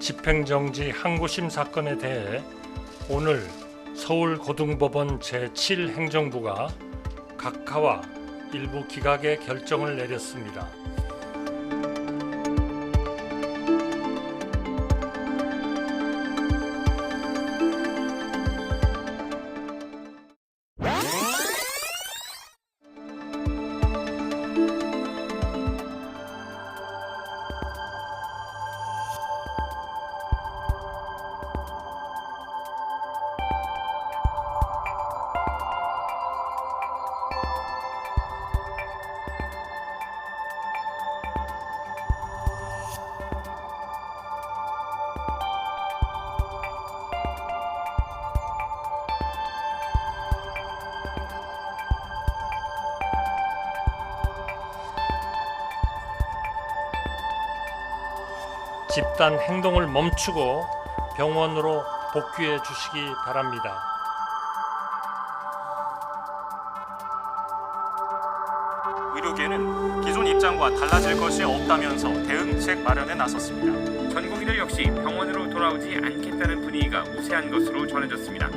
집행정지 항고심 사건에 대해 오늘 서울고등법원 제7행정부가 각하와 일부 기각의 결정을 내렸습니다. 집단 행동을 멈추고 병원으로 복귀해 주시기 바랍니다. 의료계는 기존 입장과 달라질 것이 없다면서 대응책 마련에 나섰습니다. 전국인들 역시 병원으로 돌아오지 않겠다는 분위기가 우세한 것으로 전해졌습니다.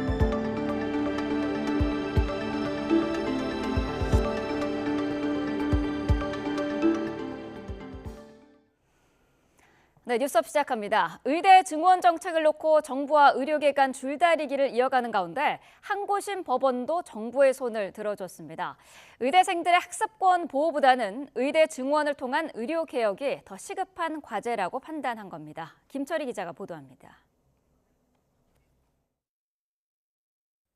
네, 뉴스업 시작합니다. 의대 증원 정책을 놓고 정부와 의료계 간 줄다리기를 이어가는 가운데 항고심 법원도 정부의 손을 들어줬습니다. 의대생들의 학습권 보호보다는 의대 증원을 통한 의료 개혁이 더 시급한 과제라고 판단한 겁니다. 김철희 기자가 보도합니다.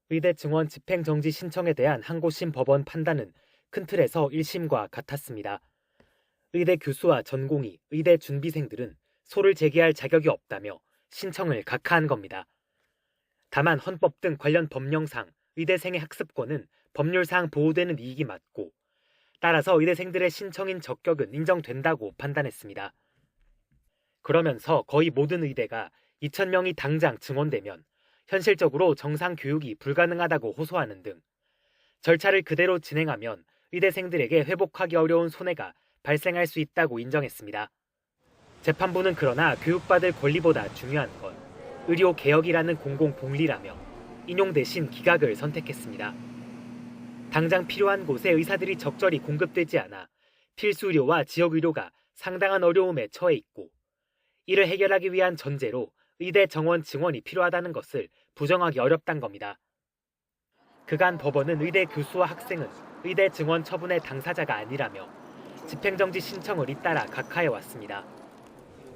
의대 증원 집행정지 신청에 대한 항고심 법원 판단은 큰 틀에서 1심과 같았습니다. 의대 교수와 전공의, 의대 준비생들은 소를 제기할 자격이 없다며 신청을 각하한 겁니다. 다만 헌법 등 관련 법령상 의대생의 학습권은 법률상 보호되는 이익이 맞고 따라서 의대생들의 신청인 적격은 인정된다고 판단했습니다. 그러면서 거의 모든 의대가 2,000명이 당장 증원되면 현실적으로 정상 교육이 불가능하다고 호소하는 등 절차를 그대로 진행하면 의대생들에게 회복하기 어려운 손해가 발생할 수 있다고 인정했습니다. 재판부는 그러나 교육받을 권리보다 중요한 건 의료 개혁이라는 공공복리라며 인용 대신 기각을 선택했습니다. 당장 필요한 곳에 의사들이 적절히 공급되지 않아 필수 의료와 지역 의료가 상당한 어려움에 처해 있고 이를 해결하기 위한 전제로 의대 정원 증원이 필요하다는 것을 부정하기 어렵다는 겁니다. 그간 법원은 의대 교수와 학생은 의대 증원 처분의 당사자가 아니라며 집행정지 신청을 잇따라 각하해 왔습니다.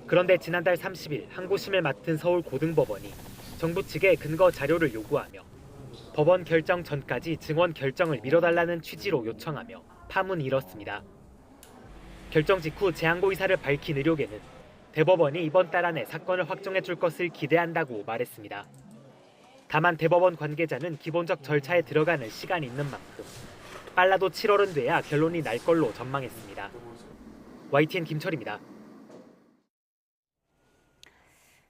그런데 지난달 30일 항고심을 맡은 서울고등법원이 정부 측에 근거 자료를 요구하며 법원 결정 전까지 증원 결정을 미뤄달라는 취지로 요청하며 파문이 일었습니다. 결정 직후 재항고 의사를 밝힌 의료계는 대법원이 이번 달 안에 사건을 확정해 줄 것을 기대한다고 말했습니다. 다만 대법원 관계자는 기본적 절차에 들어가는 시간이 있는 만큼 빨라도 7월은 돼야 결론이 날 걸로 전망했습니다. YTN 김철입니다.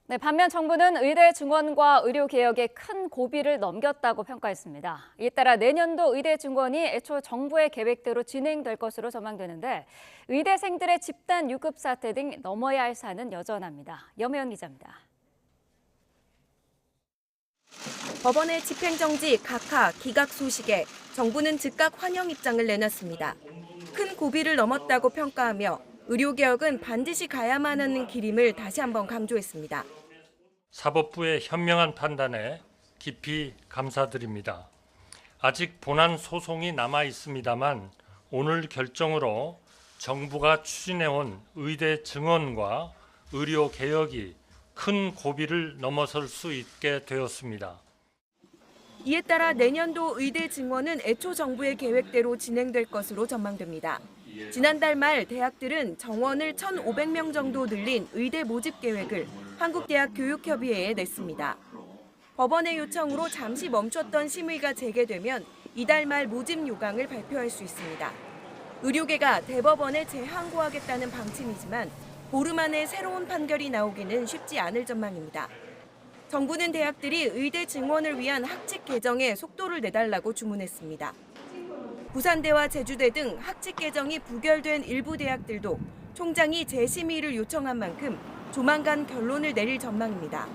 네, 반면 정부는 의대 증원과 의료 개혁에 큰 고비를 넘겼다고 평가했습니다. 이에 따라 내년도 의대 증원이 애초 정부의 계획대로 진행될 것으로 전망되는데 의대생들의 집단 유급 사태 등 넘어야 할 산은 여전합니다. 염혜연 기자입니다. 법원의 집행정지, 각하, 기각 소식에 정부는 즉각 환영 입장을 내놨습니다. 큰 고비를 넘었다고 평가하며 의료개혁은 반드시 가야만 하는 길임을 다시 한번 강조했습니다. 사법부의 현명한 판단에 깊이 감사드립니다. 아직 본안 소송이 남아 있습니다만 오늘 결정으로 정부가 추진해온 의대 증원과 의료 개혁이 큰 고비를 넘어설 수 있게 되었습니다. 이에 따라 내년도 의대 증원은 애초 정부의 계획대로 진행될 것으로 전망됩니다. 지난달 말 대학들은 정원을 1,500명 정도 늘린 의대 모집 계획을 한국대학교육협의회에 냈습니다. 법원의 요청으로 잠시 멈췄던 심의가 재개되면 이달 말 모집 요강을 발표할 수 있습니다. 의료계가 대법원에 재항고하겠다는 방침이지만 보름 안에 새로운 판결이 나오기는 쉽지 않을 전망입니다. 정부는 대학들이 의대 증원을 위한 학칙 개정에 속도를 내달라고 주문했습니다. 부산대와 제주대 등 학칙 개정이 부결된 일부 대학들도 총장이 재심의를 요청한 만큼 조만간 결론을 내릴 전망입니다.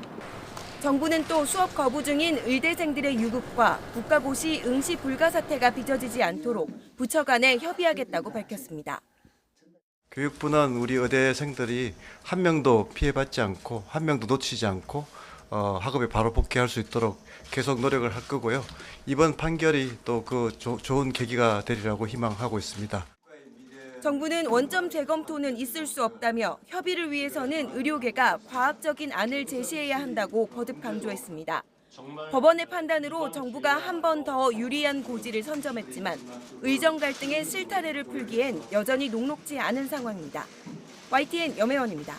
정부는 또 수업 거부 중인 의대생들의 유급과 국가고시 응시 불가 사태가 빚어지지 않도록 부처 간에 협의하겠다고 밝혔습니다. 교육부는 우리 의대생들이 한 명도 피해받지 않고 한 명도 놓치지 않고 학업에 바로 복귀할 수 있도록 계속 노력을 할 거고요. 이번 판결이 또 그 좋은 계기가 되리라고 희망하고 있습니다. 정부는 원점 재검토는 있을 수 없다며 협의를 위해서는 의료계가 과학적인 안을 제시해야 한다고 거듭 강조했습니다. 법원의 판단으로 정부가 한 번 더 유리한 고지를 선점했지만 의정 갈등의 실타래를 풀기엔 여전히 녹록지 않은 상황입니다. YTN 염혜원입니다.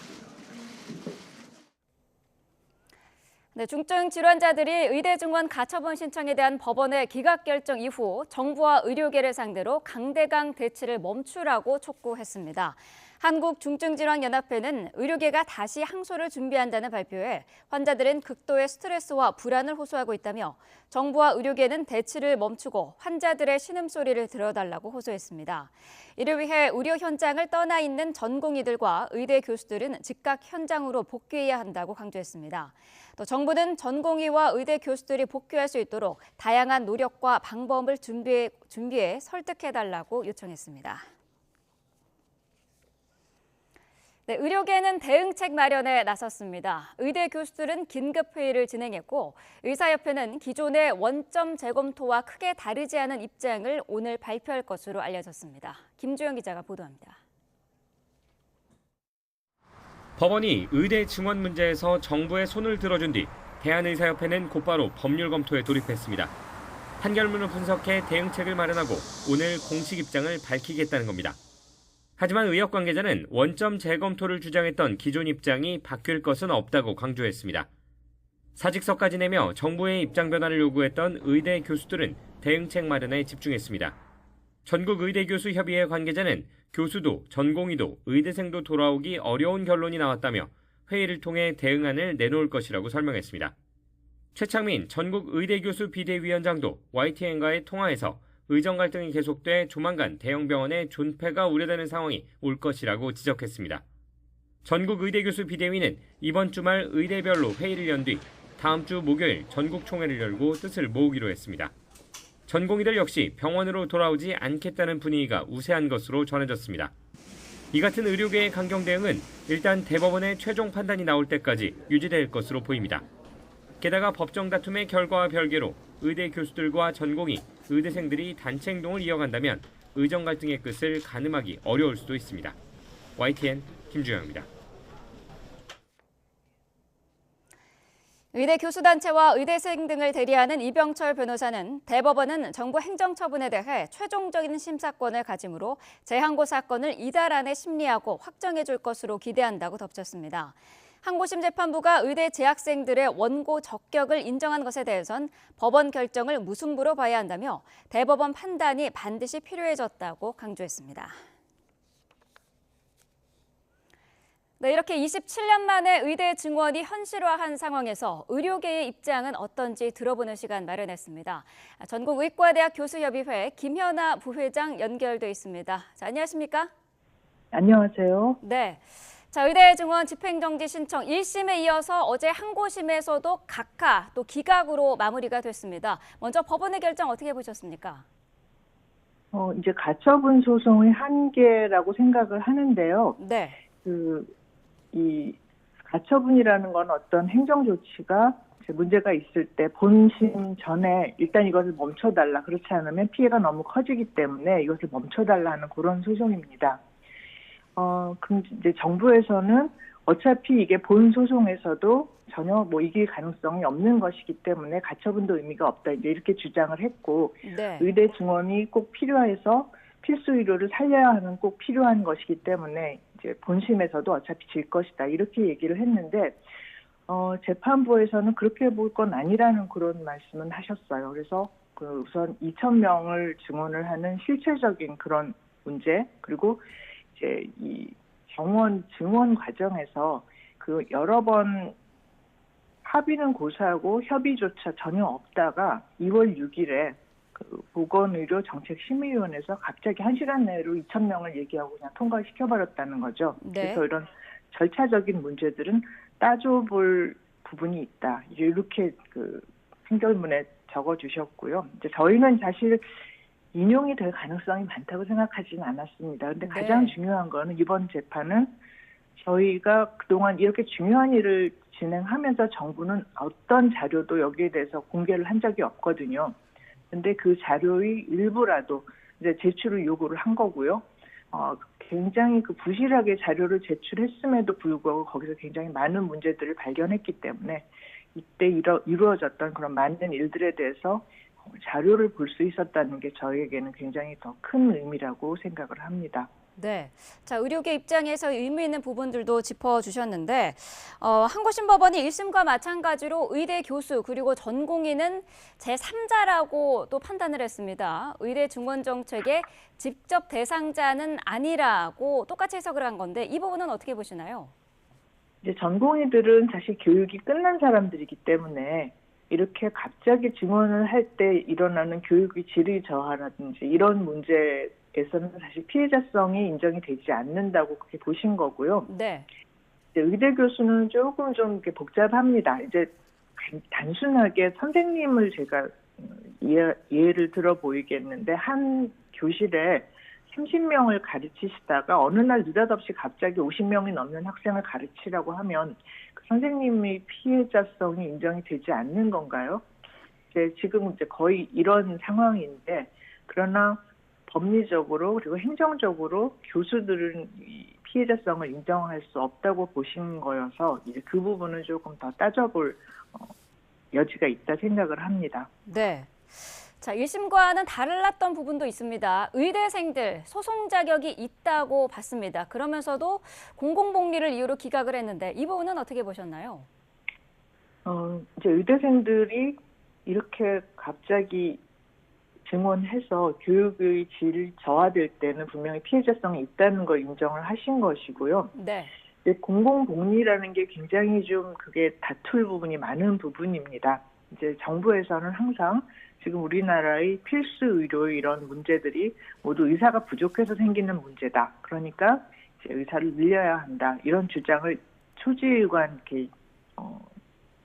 네, 중증 질환자들이 의대 증원 가처분 신청에 대한 법원의 기각 결정 이후 정부와 의료계를 상대로 강대강 대치를 멈추라고 촉구했습니다. 한국중증질환연합회는 의료계가 다시 항소를 준비한다는 발표에 환자들은 극도의 스트레스와 불안을 호소하고 있다며 정부와 의료계는 대치를 멈추고 환자들의 신음소리를 들어달라고 호소했습니다. 이를 위해 의료 현장을 떠나 있는 전공의들과 의대 교수들은 즉각 현장으로 복귀해야 한다고 강조했습니다. 또 정부는 전공의와 의대 교수들이 복귀할 수 있도록 다양한 노력과 방법을 준비해 설득해달라고 요청했습니다. 네, 의료계는 대응책 마련에 나섰습니다. 의대 교수들은 긴급회의를 진행했고 의사협회는 기존의 원점 재검토와 크게 다르지 않은 입장을 오늘 발표할 것으로 알려졌습니다. 김주영 기자가 보도합니다. 법원이 의대 증원 문제에서 정부의 손을 들어준 뒤 대한의사협회는 곧바로 법률 검토에 돌입했습니다. 판결문을 분석해 대응책을 마련하고 오늘 공식 입장을 밝히겠다는 겁니다. 하지만 의학 관계자는 원점 재검토를 주장했던 기존 입장이 바뀔 것은 없다고 강조했습니다. 사직서까지 내며 정부의 입장 변화를 요구했던 의대 교수들은 대응책 마련에 집중했습니다. 전국의대교수협의회 관계자는 교수도 전공의도 의대생도 돌아오기 어려운 결론이 나왔다며 회의를 통해 대응안을 내놓을 것이라고 설명했습니다. 최창민 전국의대교수 비대위원장도 YTN과의 통화에서 의정 갈등이 계속돼 조만간 대형 병원의 존폐가 우려되는 상황이 올 것이라고 지적했습니다. 전국의대교수 비대위는 이번 주말 의대별로 회의를 연 뒤 다음 주 목요일 전국총회를 열고 뜻을 모으기로 했습니다. 전공의들 역시 병원으로 돌아오지 않겠다는 분위기가 우세한 것으로 전해졌습니다. 이 같은 의료계의 강경 대응은 일단 대법원의 최종 판단이 나올 때까지 유지될 것으로 보입니다. 게다가 법정 다툼의 결과와 별개로 의대 교수들과 전공의, 의대생들이 단체 행동을 이어간다면 의정 갈등의 끝을 가늠하기 어려울 수도 있습니다. YTN 김주영입니다. 의대 교수단체와 의대생 등을 대리하는 이병철 변호사는 대법원은 정부 행정처분에 대해 최종적인 심사권을 가지므로 재항고 사건을 이달 안에 심리하고 확정해 줄 것으로 기대한다고 덧붙였습니다. 항고심 재판부가 의대 재학생들의 원고 적격을 인정한 것에 대해선 법원 결정을 무승부로 봐야 한다며 대법원 판단이 반드시 필요해졌다고 강조했습니다. 네, 이렇게 27년 만에 의대 증원이 현실화한 상황에서 의료계의 입장은 어떤지 들어보는 시간 마련했습니다. 전국의과대학 교수협의회 김현아 부회장 연결돼 있습니다. 자, 안녕하십니까? 안녕하세요. 네. 자, 의대 증원 집행정지 신청 1심에 이어서 어제 항고심에서도 각하 또 기각으로 마무리가 됐습니다. 먼저 법원의 결정 어떻게 보셨습니까? 이제 가처분 소송의 한계라고 생각을 하는데요. 네. 이 가처분이라는 건 어떤 행정 조치가 문제가 있을 때 본심 전에 일단 이것을 멈춰달라. 그렇지 않으면 피해가 너무 커지기 때문에 이것을 멈춰달라 하는 그런 소송입니다. 그럼 이제 정부에서는 어차피 이게 본 소송에서도 전혀 이길 가능성이 없는 것이기 때문에 가처분도 의미가 없다. 이제 이렇게 주장을 했고, 네. 의대 증원이 꼭 필요해서 필수 의료를 살려야 하는 꼭 필요한 것이기 때문에 이제 본심에서도 어차피 질 것이다. 이렇게 얘기를 했는데, 재판부에서는 그렇게 볼 건 아니라는 그런 말씀은 하셨어요. 그래서 우선 2,000명을 증원을 하는 실체적인 그런 문제, 그리고 이제 이 증원 과정에서 여러 번 합의는 고사하고 협의조차 전혀 없다가 2월 6일에 보건의료정책심의위원회에서 갑자기 1시간 내로 2,000명을 얘기하고 그냥 통과시켜버렸다는 거죠. 네. 그래서 이런 절차적인 문제들은 따져볼 부분이 있다. 이렇게 그 판결문에 적어주셨고요. 이제 저희는 사실 인용이 될 가능성이 많다고 생각하지는 않았습니다. 그런데 가장 중요한 거는 이번 재판은 저희가 그동안 이렇게 중요한 일을 진행하면서 정부는 어떤 자료도 여기에 대해서 공개를 한 적이 없거든요. 그런데 그 자료의 일부라도 이제 제출을 요구를 한 거고요. 굉장히 그 부실하게 자료를 제출했음에도 불구하고 거기서 굉장히 많은 문제들을 발견했기 때문에 이때 이루어졌던 그런 많은 일들에 대해서 자료를 볼 수 있었다는 게 저희에게는 굉장히 더 큰 의미라고 생각을 합니다. 네. 자, 의료계 입장에서 의미 있는 부분들도 짚어주셨는데 한국심 법원이 1심과 마찬가지로 의대 교수 그리고 전공의는 제3자라고 또 판단을 했습니다. 의대 증원 정책의 직접 대상자는 아니라고 똑같이 해석을 한 건데 이 부분은 어떻게 보시나요? 이제 전공의들은 사실 교육이 끝난 사람들이기 때문에 이렇게 갑자기 증원을 할 때 일어나는 교육의 질의 저하라든지 이런 문제에서는 사실 피해자성이 인정이 되지 않는다고 그렇게 보신 거고요. 네. 이제 의대 교수는 조금 좀 이렇게 복잡합니다. 이제 단순하게 선생님을 제가 예를 들어 보이겠는데 한 교실에 30명을 가르치시다가 어느 날 느닷없이 갑자기 50명이 넘는 학생을 가르치라고 하면 그 선생님의 피해자성이 인정이 되지 않는 건가요? 지금 이제 거의 이런 상황인데 그러나 법리적으로 그리고 행정적으로 교수들은 이 피해자성을 인정할 수 없다고 보신 거여서 이제 그 부분은 조금 더 따져볼 여지가 있다 생각을 합니다. 네. 자, 1심과는 달랐던 부분도 있습니다. 의대생들 소송 자격이 있다고 봤습니다. 그러면서도 공공복리를 이유로 기각을 했는데 이 부분은 어떻게 보셨나요? 이제 의대생들이 이렇게 갑자기 증원해서 교육의 질이 저하될 때는 분명히 피해자성이 있다는 걸 인정을 하신 것이고요. 네. 공공복리라는 게 굉장히 좀 그게 다툴 부분이 많은 부분입니다. 이제 정부에서는 항상 지금 우리나라의 필수 의료의 이런 문제들이 모두 의사가 부족해서 생기는 문제다. 그러니까 이제 의사를 늘려야 한다. 이런 주장을 초지일관 이렇게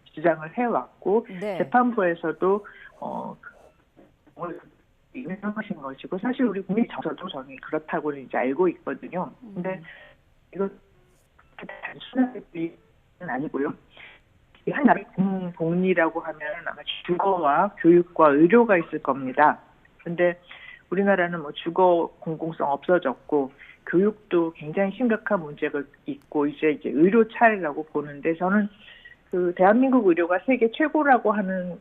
주장을 해왔고 네. 재판부에서도 인정하신 것이고 사실 우리 국민 정서도 저는 그렇다고는 이제 알고 있거든요. 근데 이거 단순하게 비는 아니고요. 한 나라의 공공복리라고 하면 아마 주거와 교육과 의료가 있을 겁니다. 그런데 우리나라는 뭐 주거 공공성 없어졌고 교육도 굉장히 심각한 문제가 있고 이제 의료 차례라고 보는데 저는 그 대한민국 의료가 세계 최고라고 하는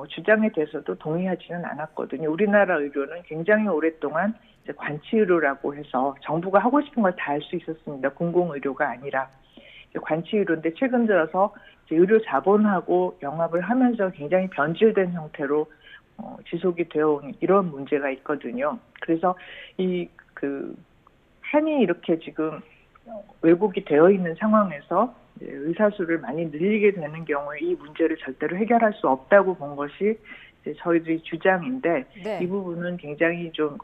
주장에 대해서도 동의하지는 않았거든요. 우리나라 의료는 굉장히 오랫동안 이제 관치의료라고 해서 정부가 하고 싶은 걸 다 할 수 있었습니다. 공공의료가 아니라 관치의료인데 최근 들어서 의료 자본하고 영합을 하면서 굉장히 변질된 형태로 지속이 되어 온 이런 문제가 있거든요. 그래서 한이 이렇게 지금 왜곡이 되어 있는 상황에서 의사 수를 많이 늘리게 되는 경우에 이 문제를 절대로 해결할 수 없다고 본 것이 이제 저희들의 주장인데 네. 이 부분은 굉장히 좀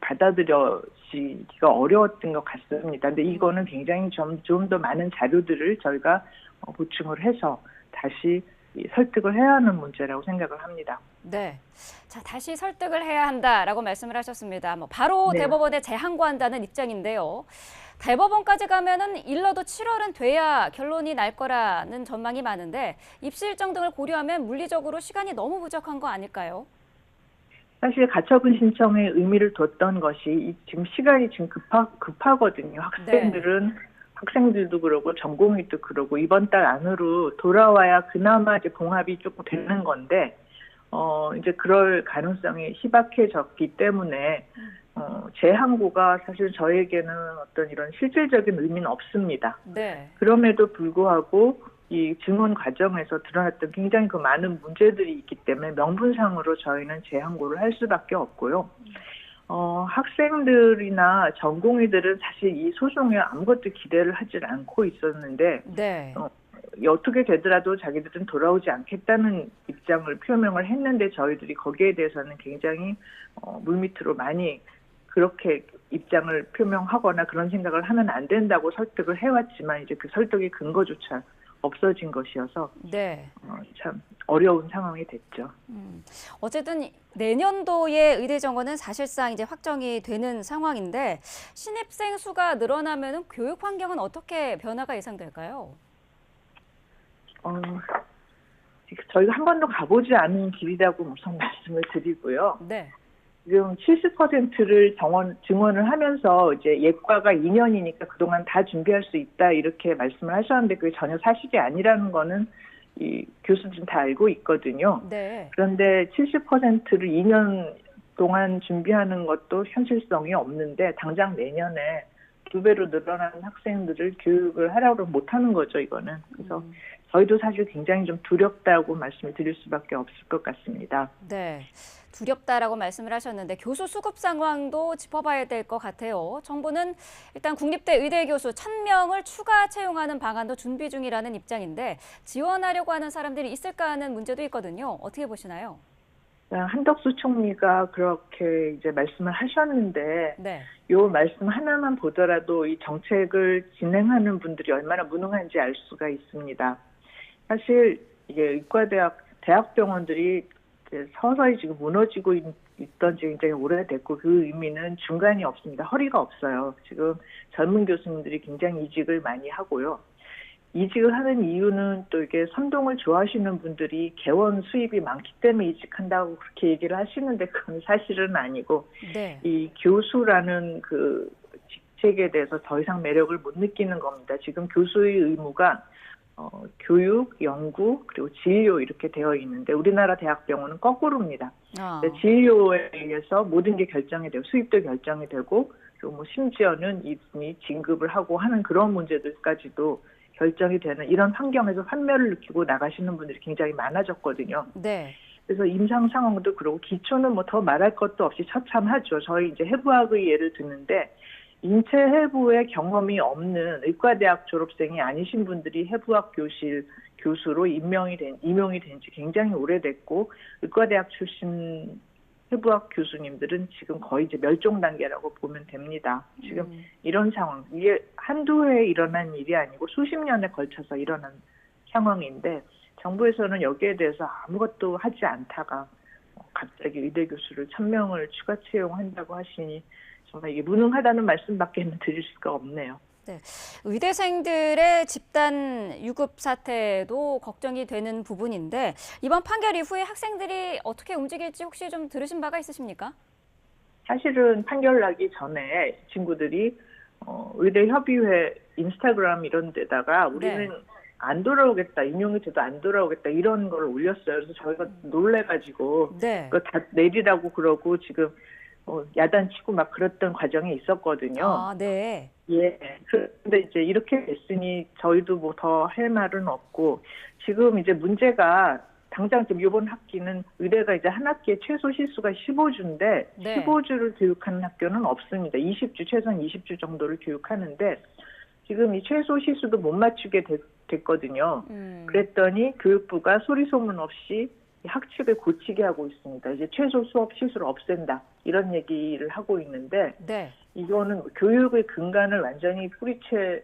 받아들여지기가 어려웠던 것 같습니다. 근데 이거는 굉장히 좀 더 많은 자료들을 저희가 보충을 해서 다시 설득을 해야 하는 문제라고 생각을 합니다. 네. 자, 다시 설득을 해야 한다라고 말씀을 하셨습니다. 바로 네. 대법원에 재항고한다는 입장인데요. 대법원까지 가면은 일러도 7월은 돼야 결론이 날 거라는 전망이 많은데 입시 일정 등을 고려하면 물리적으로 시간이 너무 부족한 거 아닐까요? 사실 가처분 신청에 의미를 뒀던 것이 지금 시간이 지금 급하거든요. 학생들도 그러고 전공의도 그러고 이번 달 안으로 돌아와야 그나마 이제 봉합이 조금 되는 건데 이제 그럴 가능성이 희박해졌기 때문에 재항고가 사실 저에게는 어떤 이런 실질적인 의미는 없습니다. 네. 그럼에도 불구하고 이 증언 과정에서 드러났던 굉장히 그 많은 문제들이 있기 때문에 명분상으로 저희는 재항고를 할 수밖에 없고요. 학생들이나 전공의들은 사실 이 소송에 아무것도 기대를 하질 않고 있었는데 네. 어떻게 되더라도 자기들은 돌아오지 않겠다는 입장을 표명을 했는데 저희들이 거기에 대해서는 굉장히 물밑으로 많이 그렇게 입장을 표명하거나 그런 생각을 하면 안 된다고 설득을 해왔지만 이제 그 설득의 근거조차 없어진 것이어서 네. 참 어려운 상황이 됐죠. 어쨌든 내년도에 의대 정원은 사실상 이제 확정이 되는 상황인데 신입생 수가 늘어나면은 교육 환경은 어떻게 변화가 예상될까요? 저희가 한 번도 가보지 않은 길이라고 우선 말씀을 드리고요. 네. 지금 70%를 증원을 하면서 이제 예과가 2년이니까 그동안 다 준비할 수 있다 이렇게 말씀을 하셨는데 그게 전혀 사실이 아니라는 거는 이 교수들은 다 알고 있거든요. 네. 그런데 70%를 2년 동안 준비하는 것도 현실성이 없는데 당장 내년에 2배로 늘어나는 학생들을 교육을 하라고 못하는 거죠, 이거는. 그래서 저희도 사실 굉장히 좀 두렵다고 말씀을 드릴 수밖에 없을 것 같습니다. 네. 두렵다라고 말씀을 하셨는데 교수 수급 상황도 짚어봐야 될 것 같아요. 정부는 일단 국립대 의대 교수 1,000명을 추가 채용하는 방안도 준비 중이라는 입장인데 지원하려고 하는 사람들이 있을까 하는 문제도 있거든요. 어떻게 보시나요? 한덕수 총리가 그렇게 이제 말씀을 하셨는데 네. 요 말씀 하나만 보더라도 이 정책을 진행하는 분들이 얼마나 무능한지 알 수가 있습니다. 사실 이게 의과대학 대학병원들이 이제 서서히 지금 무너지고 있던 지 굉장히 오래됐고 그 의미는 중간이 없습니다. 허리가 없어요. 지금 젊은 교수님들이 굉장히 이직을 많이 하고요. 이직을 하는 이유는 또 이게 선동을 좋아하시는 분들이 개원 수입이 많기 때문에 이직한다고 그렇게 얘기를 하시는데 그건 사실은 아니고 네. 이 교수라는 그 직책에 대해서 더 이상 매력을 못 느끼는 겁니다. 지금 교수의 의무가 교육, 연구, 그리고 진료 이렇게 되어 있는데 우리나라 대학병원은 거꾸로입니다. 진료에 의해서 모든 게 결정이 되고 수입도 결정이 되고 그리고 뭐 심지어는 이분이 진급을 하고 하는 그런 문제들까지도 결정이 되는 이런 환경에서 환멸을 느끼고 나가시는 분들이 굉장히 많아졌거든요. 네. 그래서 임상 상황도 그러고 기초는 뭐 더 말할 것도 없이 처참하죠. 저희 이제 해부학의 예를 드는데 인체 해부의 경험이 없는 의과대학 졸업생이 아니신 분들이 해부학 교수로 임용이 된 지 굉장히 오래됐고 의과대학 출신 해부학 교수님들은 지금 거의 이제 멸종 단계라고 보면 됩니다. 지금 이런 상황, 이게 한두 해에 일어난 일이 아니고 수십 년에 걸쳐서 일어난 상황인데 정부에서는 여기에 대해서 아무것도 하지 않다가 갑자기 의대 교수를 1,000명을 추가 채용한다고 하시니 정말 이게 무능하다는 말씀밖에는 드릴 수가 없네요. 네. 의대생들의 집단 유급 사태도 걱정이 되는 부분인데 이번 판결 이후에 학생들이 어떻게 움직일지 혹시 좀 들으신 바가 있으십니까? 사실은 판결 나기 전에 친구들이 의대협의회 인스타그램 이런 데다가 우리는 안 돌아오겠다, 임용이 돼도 안 돌아오겠다 이런 걸 올렸어요. 그래서 저희가 놀래가지고 그거 다 내리라고 그러고 지금 야단치고 막 그랬던 과정이 있었거든요. 아, 네. 예. 그런데 이제 이렇게 됐으니 저희도 뭐 더 할 말은 없고 지금 이제 문제가 당장 지금 이번 학기는 의대가 이제 한 학기에 최소 실수가 15주인데 15주를 교육하는 학교는 없습니다. 20주, 최소한 20주 정도를 교육하는데 지금 이 최소 실수도 못 맞추게 됐거든요. 그랬더니 교육부가 소리 소문 없이 학칙을 고치게 하고 있습니다. 이제 최소 수업 실수를 없앤다. 이런 얘기를 하고 있는데 이거는 교육의 근간을 완전히 뿌리채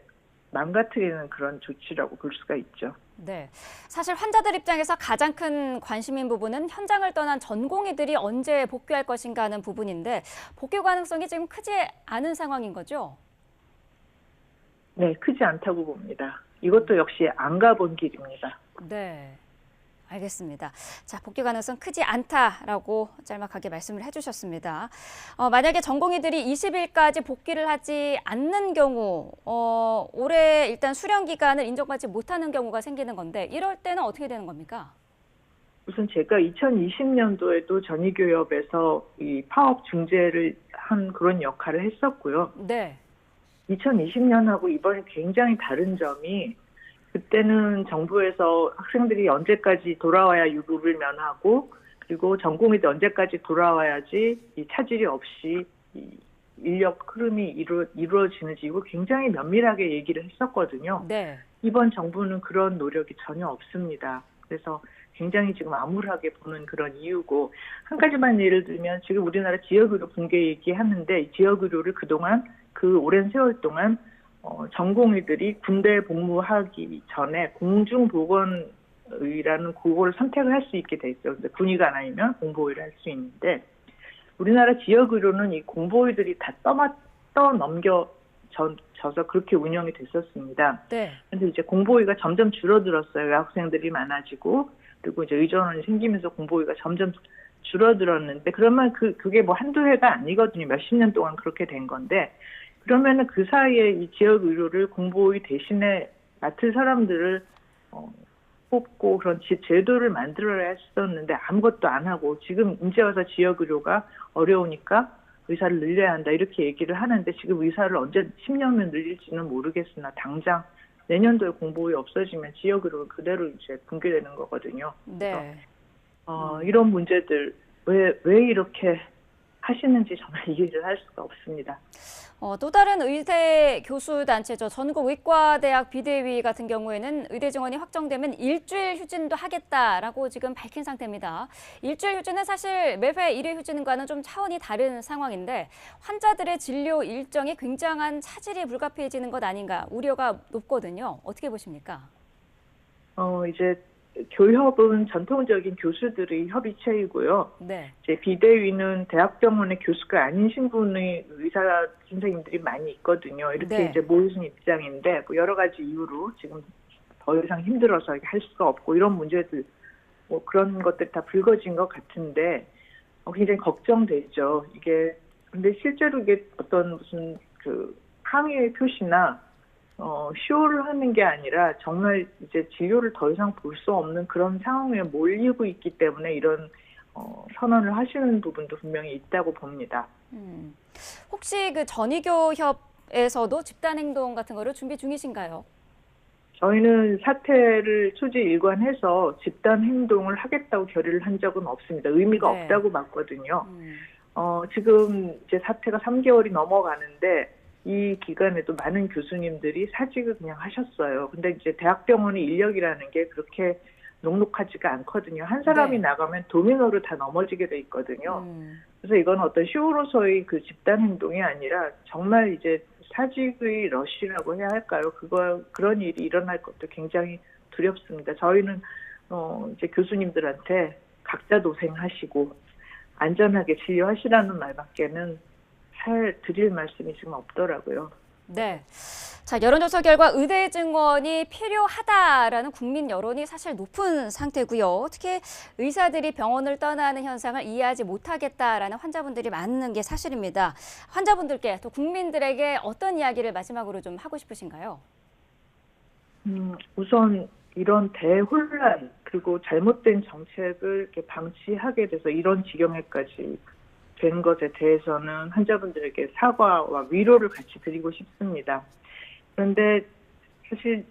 망가뜨리는 그런 조치라고 볼 수가 있죠. 네, 사실 환자들 입장에서 가장 큰 관심인 부분은 현장을 떠난 전공의들이 언제 복귀할 것인가 하는 부분인데 복귀 가능성이 지금 크지 않은 상황인 거죠? 네, 크지 않다고 봅니다. 이것도 역시 안 가본 길입니다. 네. 알겠습니다. 자, 복귀 가능성 크지 않다라고 짤막하게 말씀을 해주셨습니다. 만약에 전공의들이 20일까지 복귀를 하지 않는 경우 올해 일단 수련 기간을 인정받지 못하는 경우가 생기는 건데 이럴 때는 어떻게 되는 겁니까? 우선 제가 2020년도에도 전의교협에서 이 파업 중재를 한 그런 역할을 했었고요. 네. 2020년하고 이번이 굉장히 다른 점이 그때는 정부에서 학생들이 언제까지 돌아와야 유급을 면하고 그리고 전공의도 언제까지 돌아와야지 이 차질이 없이 이 인력 흐름이 이루어지는지 이거 굉장히 면밀하게 얘기를 했었거든요. 네. 이번 정부는 그런 노력이 전혀 없습니다. 그래서 굉장히 지금 암울하게 보는 그런 이유고, 한 가지만 예를 들면 지금 우리나라 지역의료 붕괴 얘기하는데, 이 지역의료를 그동안 그 오랜 세월 동안 전공의들이 군대 복무하기 전에 공중보건의라는 그거를 선택을 할 수 있게 돼 있어요. 근데 군의관 아니면 공보의를 할 수 있는데, 우리나라 지역의료는 이 공보의들이 다 떠넘겨져서 그렇게 운영이 됐었습니다. 네. 근데 이제 공보의가 점점 줄어들었어요. 여학생들이 많아지고, 그리고 이제 의전원이 생기면서 공보의가 점점 줄어들었는데, 그러면 그게 뭐 한두 해가 아니거든요. 몇십 년 동안 그렇게 된 건데, 그러면은 그 사이에 이 지역 의료를 공보의 대신에 맡을 사람들을 뽑고 그런 제도를 만들어야 했었는데 아무것도 안 하고, 지금 이제 와서 지역 의료가 어려우니까 의사를 늘려야 한다 이렇게 얘기를 하는데, 지금 의사를 언제 10년을 늘릴지는 모르겠으나 당장 내년도에 공보의 없어지면 지역 의료가 그대로 이제 붕괴되는 거거든요. 네. 이런 문제들 왜 이렇게 하시는지 정말 이해를 할 수가 없습니다. 또 다른 의대 교수 단체죠. 전국의과대학 비대위 같은 경우에는 의대 증원이 확정되면 일주일 휴진도 하겠다라고 지금 밝힌 상태입니다. 일주일 휴진은 사실 매회 1회 휴진과는 좀 차원이 다른 상황인데, 환자들의 진료 일정에 굉장한 차질이 불가피해지는 것 아닌가 우려가 높거든요. 어떻게 보십니까? 이제 교협은 전통적인 교수들의 협의체이고요. 네. 이제 비대위는 대학병원의 교수가 아닌 신분의 의사 선생님들이 많이 있거든요. 이렇게 네. 이제 모이신 입장인데, 뭐 여러 가지 이유로 지금 더 이상 힘들어서 할 수가 없고, 이런 문제들, 뭐 그런 것들이 다 불거진 것 같은데, 굉장히 걱정되죠. 이게 근데 실제로 이게 어떤 무슨 그 항의의 표시나 쇼를 하는 게 아니라 정말 이제 진료를 더 이상 볼 수 없는 그런 상황에 몰리고 있기 때문에 이런 선언을 하시는 부분도 분명히 있다고 봅니다. 혹시 그 전의교협에서도 집단행동 같은 거를 준비 중이신가요? 저희는 사태를 초지일관해서 집단 행동을 하겠다고 결의를 한 적은 없습니다. 의미가 네. 없다고 봤거든요. 지금 이제 사태가 3개월이 넘어가는데, 이 기간에도 많은 교수님들이 사직을 그냥 하셨어요. 근데 이제 대학병원의 인력이라는 게 그렇게 녹록하지가 않거든요. 한 사람이 네. 나가면 도미노로 다 넘어지게 돼 있거든요. 그래서 이건 어떤 쇼로서의 그 집단 행동이 아니라 정말 이제 사직의 러쉬라고 해야 할까요? 그런 일이 일어날 것도 굉장히 두렵습니다. 저희는 이제 교수님들한테 각자 도생하시고 안전하게 진료하시라는 말밖에는 드릴 말씀이 지금 없더라고요. 네. 자, 여론조사 결과 의대 증원이 필요하다라는 국민 여론이 사실 높은 상태고요. 특히 의사들이 병원을 떠나는 현상을 이해하지 못하겠다라는 환자분들이 많은 게 사실입니다. 환자분들께 또 국민들에게 어떤 이야기를 마지막으로 좀 하고 싶으신가요? 우선 이런 대혼란 그리고 잘못된 정책을 이렇게 방치하게 돼서 이런 지경에까지 된 것에 대해서는 환자분들에게 사과와 위로를 같이 드리고 싶습니다. 그런데 사실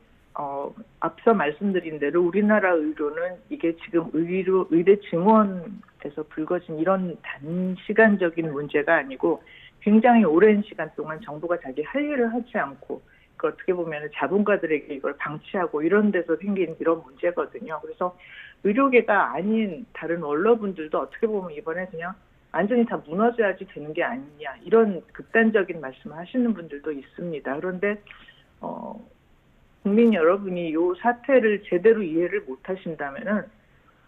앞서 말씀드린 대로 우리나라 의료는 이게 지금 의대 증원에서 불거진 이런 단시간적인 문제가 아니고 굉장히 오랜 시간 동안 정부가 자기 할 일을 하지 않고 어떻게 보면 자본가들에게 이걸 방치하고 이런 데서 생긴 이런 문제거든요. 그래서 의료계가 아닌 다른 언론분들도 어떻게 보면 이번에 그냥 완전히 다 무너져야지 되는 게 아니냐 이런 극단적인 말씀을 하시는 분들도 있습니다. 그런데 국민 여러분이 이 사태를 제대로 이해를 못하신다면은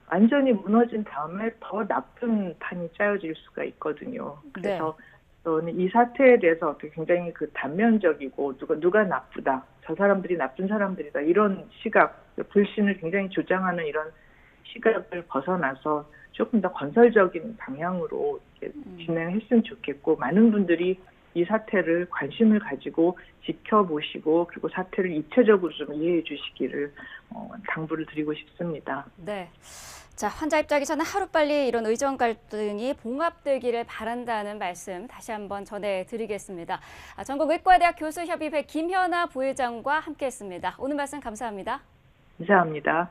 완전히 무너진 다음에 더 나쁜 판이 짜여질 수가 있거든요. 그래서 저는 이 사태에 대해서 굉장히 그 단면적이고 누가 나쁘다, 저 사람들이 나쁜 사람들이다 이런 시각, 불신을 굉장히 조장하는 이런 시각을 벗어나서 조금 더 건설적인 방향으로 진행했으면 좋겠고, 많은 분들이 이 사태를 관심을 가지고 지켜보시고 그리고 사태를 입체적으로 좀 이해해 주시기를 당부를 드리고 싶습니다. 네. 자, 환자 입장에서는 하루빨리 이런 의정 갈등이 봉합되기를 바란다는 말씀 다시 한번 전해드리겠습니다. 전국의과대학 교수협의회 김현아 부회장과 함께했습니다. 오늘 말씀 감사합니다. 감사합니다.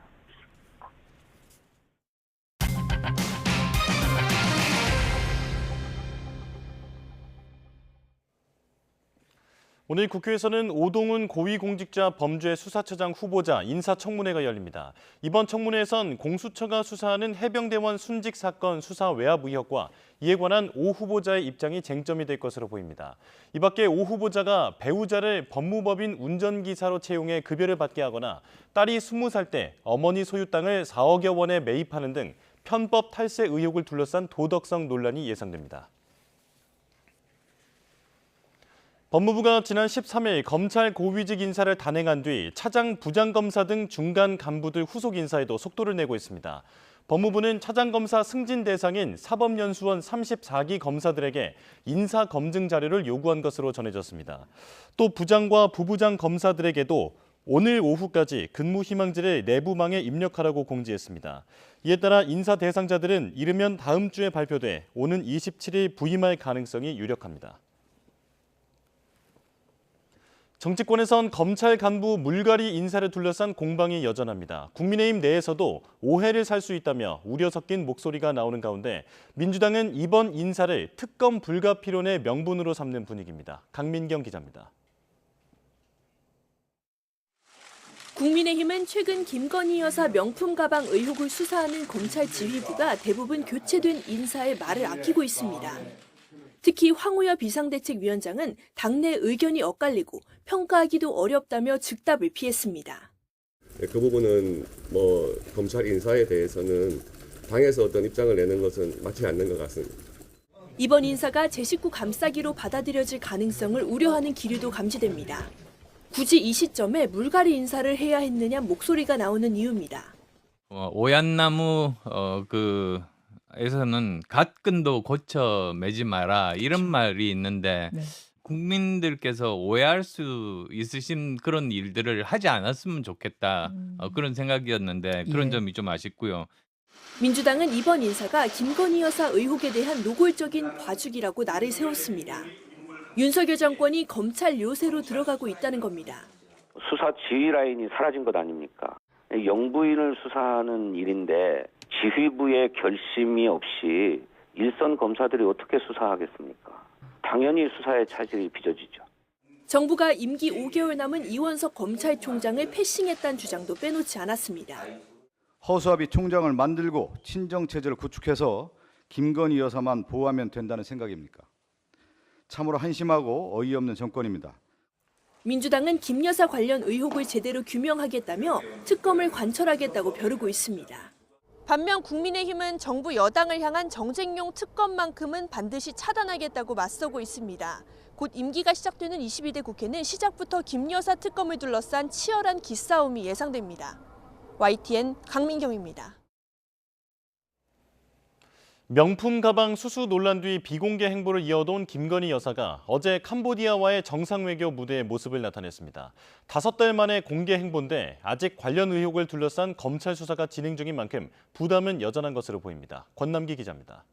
오늘 국회에서는 오동훈 고위공직자 범죄수사처장 후보자 인사청문회가 열립니다. 이번 청문회에선 공수처가 수사하는 해병대원 순직 사건 수사 외압 의혹과 이에 관한 오 후보자의 입장이 쟁점이 될 것으로 보입니다. 이 밖에 오 후보자가 배우자를 법무법인 운전기사로 채용해 급여를 받게 하거나 딸이 20살 때 어머니 소유 땅을 4억여 원에 매입하는 등 편법 탈세 의혹을 둘러싼 도덕성 논란이 예상됩니다. 법무부가 지난 13일 검찰 고위직 인사를 단행한 뒤 차장, 부장검사 등 중간 간부들 후속 인사에도 속도를 내고 있습니다. 법무부는 차장검사 승진 대상인 사법연수원 34기 검사들에게 인사검증 자료를 요구한 것으로 전해졌습니다. 또 부장과 부부장 검사들에게도 오늘 오후까지 근무 희망지를 내부망에 입력하라고 공지했습니다. 이에 따라 인사 대상자들은 이르면 다음 주에 발표돼 오는 27일 부임할 가능성이 유력합니다. 정치권에선 검찰 간부 물갈이 인사를 둘러싼 공방이 여전합니다. 국민의힘 내에서도 오해를 살 수 있다며 우려 섞인 목소리가 나오는 가운데 민주당은 이번 인사를 특검 불가피론의 명분으로 삼는 분위기입니다. 강민경 기자입니다. 국민의힘은 최근 김건희 여사 명품 가방 의혹을 수사하는 검찰 지휘부가 대부분 교체된 인사에 말을 아끼고 있습니다. 특히 황우여 비상대책위원장은 당내 의견이 엇갈리고 평가하기도 어렵다며 즉답을 피했습니다. 그 부분은 검찰 인사에 대해서는 당에서 어떤 입장을 내는 것은 맞지 않는 것 같습니다. 이번 인사가 제 식구 감싸기로 받아들여질 가능성을 우려하는 기류도 감지됩니다. 굳이 이 시점에 물갈이 인사를 해야 했느냐 목소리가 나오는 이유입니다. 오얏나무 에서는 갓근도 고쳐 매지 마라 이런 말이 있는데 네. 국민들께서 오해할 수 있으신 그런 일들을 하지 않았으면 좋겠다 그런 생각이었는데 그런 예. 점이 좀 아쉽고요. 민주당은 이번 인사가 김건희 여사 의혹에 대한 노골적인 봐주기라고 날을 세웠습니다. 윤석열 정권이 검찰 요새로 들어가고 있다는 겁니다. 수사 지휘 라인이 사라진 것 아닙니까? 영부인을 수사하는 일인데 지휘부의 결심이 없이 일선 검사들이 어떻게 수사하겠습니까? 당연히 수사의 차질이 빚어지죠. 정부가 임기 5개월 남은 이원석 검찰총장을 패싱했다는 주장도 빼놓지 않았습니다. 허수아비 총장을 만들고 친정체제를 구축해서 김건희 여사만 보호하면 된다는 생각입니까? 참으로 한심하고 어이없는 정권입니다. 민주당은 김 여사 관련 의혹을 제대로 규명하겠다며 특검을 관철하겠다고 벼르고 있습니다. 반면 국민의힘은 정부 여당을 향한 정쟁용 특검만큼은 반드시 차단하겠다고 맞서고 있습니다. 곧 임기가 시작되는 22대 국회는 시작부터 김 여사 특검을 둘러싼 치열한 기싸움이 예상됩니다. YTN 강민경입니다. 명품 가방 수수 논란 뒤 비공개 행보를 이어온 김건희 여사가 어제 캄보디아와의 정상외교 무대의 모습을 나타냈습니다. 5달 만에 공개 행보인데 아직 관련 의혹을 둘러싼 검찰 수사가 진행 중인 만큼 부담은 여전한 것으로 보입니다. 권남기 기자입니다.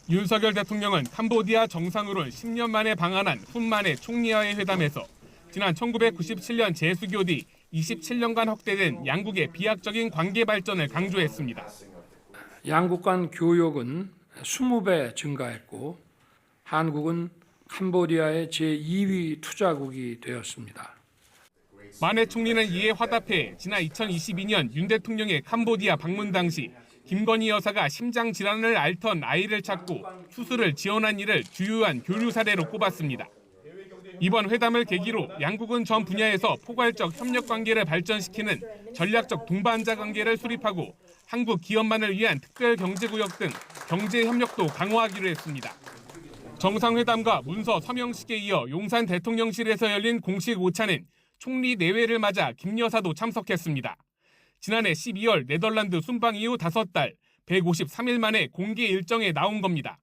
윤석열 대통령은 캄보디아 정상으로 10년 만에 방한한 훈만의 총리와의 회담에서 지난 1997년 재수교 뒤 27년간 확대된 양국의 비약적인 관계 발전을 강조했습니다. 양국 간 교역은 20배 증가했고 한국은 캄보디아의 제2위 투자국이 되었습니다. 만해 총리는 이에 화답해 지난 2022년 윤 대통령의 캄보디아 방문 당시 김건희 여사가 심장 질환을 앓던 아이를 찾고 수술을 지원한 일을 주요한 교류 사례로 꼽았습니다. 이번 회담을 계기로 양국은 전 분야에서 포괄적 협력 관계를 발전시키는 전략적 동반자 관계를 수립하고 한국 기업만을 위한 특별 경제구역 등 경제 협력도 강화하기로 했습니다. 정상회담과 문서 서명식에 이어 용산 대통령실에서 열린 공식 오찬은 총리 내외를 맞아 김 여사도 참석했습니다. 지난해 12월 네덜란드 순방 이후 5달, 153일 만에 공개 일정에 나온 겁니다.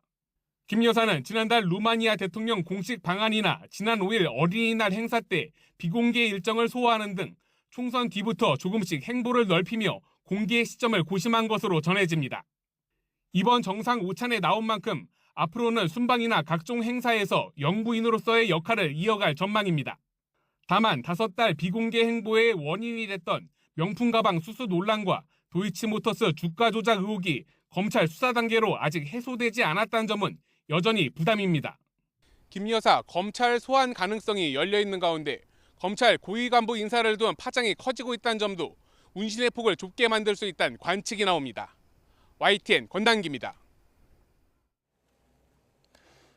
김 여사는 지난달 루마니아 대통령 공식 방한이나 지난 5일 어린이날 행사 때 비공개 일정을 소화하는 등 총선 뒤부터 조금씩 행보를 넓히며 공개 시점을 고심한 것으로 전해집니다. 이번 정상 오찬에 나온 만큼 앞으로는 순방이나 각종 행사에서 영부인으로서의 역할을 이어갈 전망입니다. 다만 5달 비공개 행보의 원인이 됐던 명품 가방 수수 논란과 도이치모터스 주가 조작 의혹이 검찰 수사 단계로 아직 해소되지 않았다는 점은 여전히 부담입니다. 김 여사 검찰 소환 가능성이 열려 있는 가운데 검찰 고위 간부 인사를 둔 파장이 커지고 있다는 점도 운신의 폭을 좁게 만들 수 있다는 관측이 나옵니다. YTN 권단기입니다.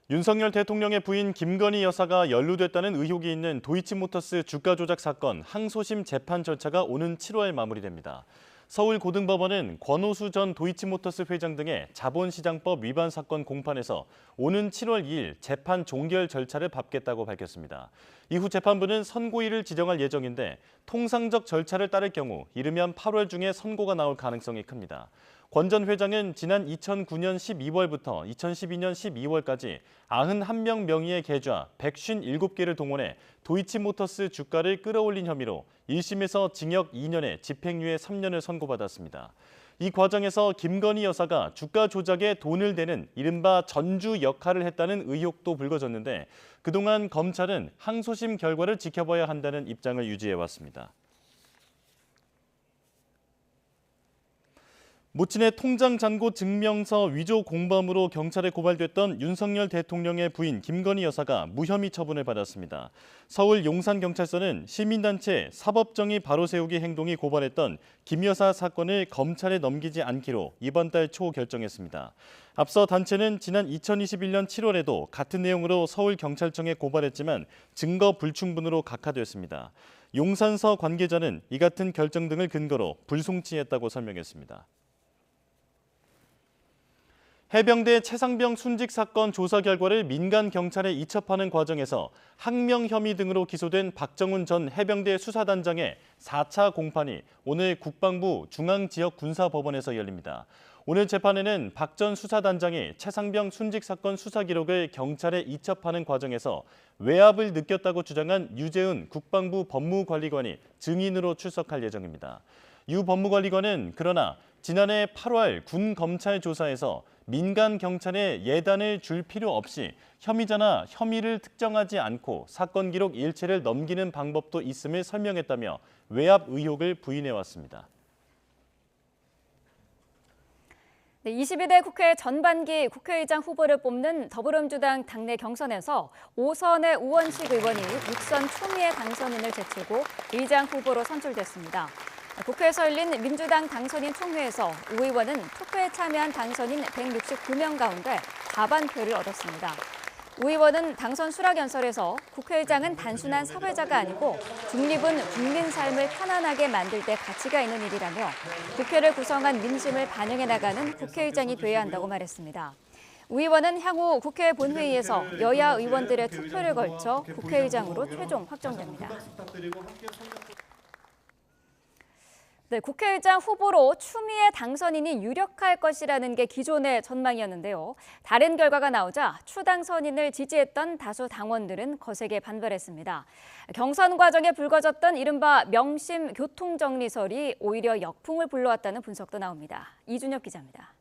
윤석열 대통령의 부인 김건희 여사가 연루됐다는 의혹이 있는 도이치모터스 주가 조작 사건 항소심 재판 절차가 오는 7월 마무리됩니다. 서울고등법원은 권오수 전 도이치모터스 회장 등의 자본시장법 위반 사건 공판에서 오는 7월 2일 재판 종결 절차를 밟겠다고 밝혔습니다. 이후 재판부는 선고일을 지정할 예정인데 통상적 절차를 따를 경우 이르면 8월 중에 선고가 나올 가능성이 큽니다. 권 전 회장은 지난 2009년 12월부터 2012년 12월까지 91명 명의의 계좌 157개를 동원해 도이치모터스 주가를 끌어올린 혐의로 1심에서 징역 2년에 집행유예 3년을 선고받았습니다. 이 과정에서 김건희 여사가 주가 조작에 돈을 대는 이른바 전주 역할을 했다는 의혹도 불거졌는데 그동안 검찰은 항소심 결과를 지켜봐야 한다는 입장을 유지해왔습니다. 모친의 통장 잔고 증명서 위조 공범으로 경찰에 고발됐던 윤석열 대통령의 부인 김건희 여사가 무혐의 처분을 받았습니다. 서울 용산경찰서는 시민단체 사법정의 바로세우기 행동이 고발했던 김 여사 사건을 검찰에 넘기지 않기로 이번 달 초 결정했습니다. 앞서 단체는 지난 2021년 7월에도 같은 내용으로 서울경찰청에 고발했지만 증거 불충분으로 각하됐습니다. 용산서 관계자는 이 같은 결정 등을 근거로 불송치했다고 설명했습니다. 해병대 최상병 순직 사건 조사 결과를 민간 경찰에 이첩하는 과정에서 항명 혐의 등으로 기소된 박정훈 전 해병대 수사단장의 4차 공판이 오늘 국방부 중앙지역군사법원에서 열립니다. 오늘 재판에는 박 전 수사단장이 최상병 순직 사건 수사 기록을 경찰에 이첩하는 과정에서 외압을 느꼈다고 주장한 유재은 국방부 법무관리관이 증인으로 출석할 예정입니다. 유 법무관리관은 그러나 지난해 8월 군 검찰 조사에서 민간 경찰에 예단을 줄 필요 없이 혐의자나 혐의를 특정하지 않고 사건 기록 일체를 넘기는 방법도 있음을 설명했다며 외압 의혹을 부인해왔습니다. 22대 국회 전반기 국회의장 후보를 뽑는 더불어민주당 당내 경선에서 5선의 우원식 의원이 6선 초미의 당선인을 제치고 의장 후보로 선출됐습니다. 국회에서 열린 민주당 당선인 총회에서 우 의원은 투표에 참여한 당선인 169명 가운데 과반표를 얻었습니다. 우 의원은 당선 수락 연설에서 국회의장은 단순한 사회자가 아니고 중립은 국민 삶을 편안하게 만들 때 가치가 있는 일이라며 국회를 구성한 민심을 반영해 나가는 국회의장이 돼야 한다고 말했습니다. 우 의원은 향후 국회 본회의에서 여야 의원들의 투표를 걸쳐 국회의장으로 최종 확정됩니다. 네, 국회의장 후보로 추미애 당선인이 유력할 것이라는 게 기존의 전망이었는데요. 다른 결과가 나오자 추 당선인을 지지했던 다수 당원들은 거세게 반발했습니다. 경선 과정에 불거졌던 이른바 명심 교통정리설이 오히려 역풍을 불러왔다는 분석도 나옵니다. 이준혁 기자입니다.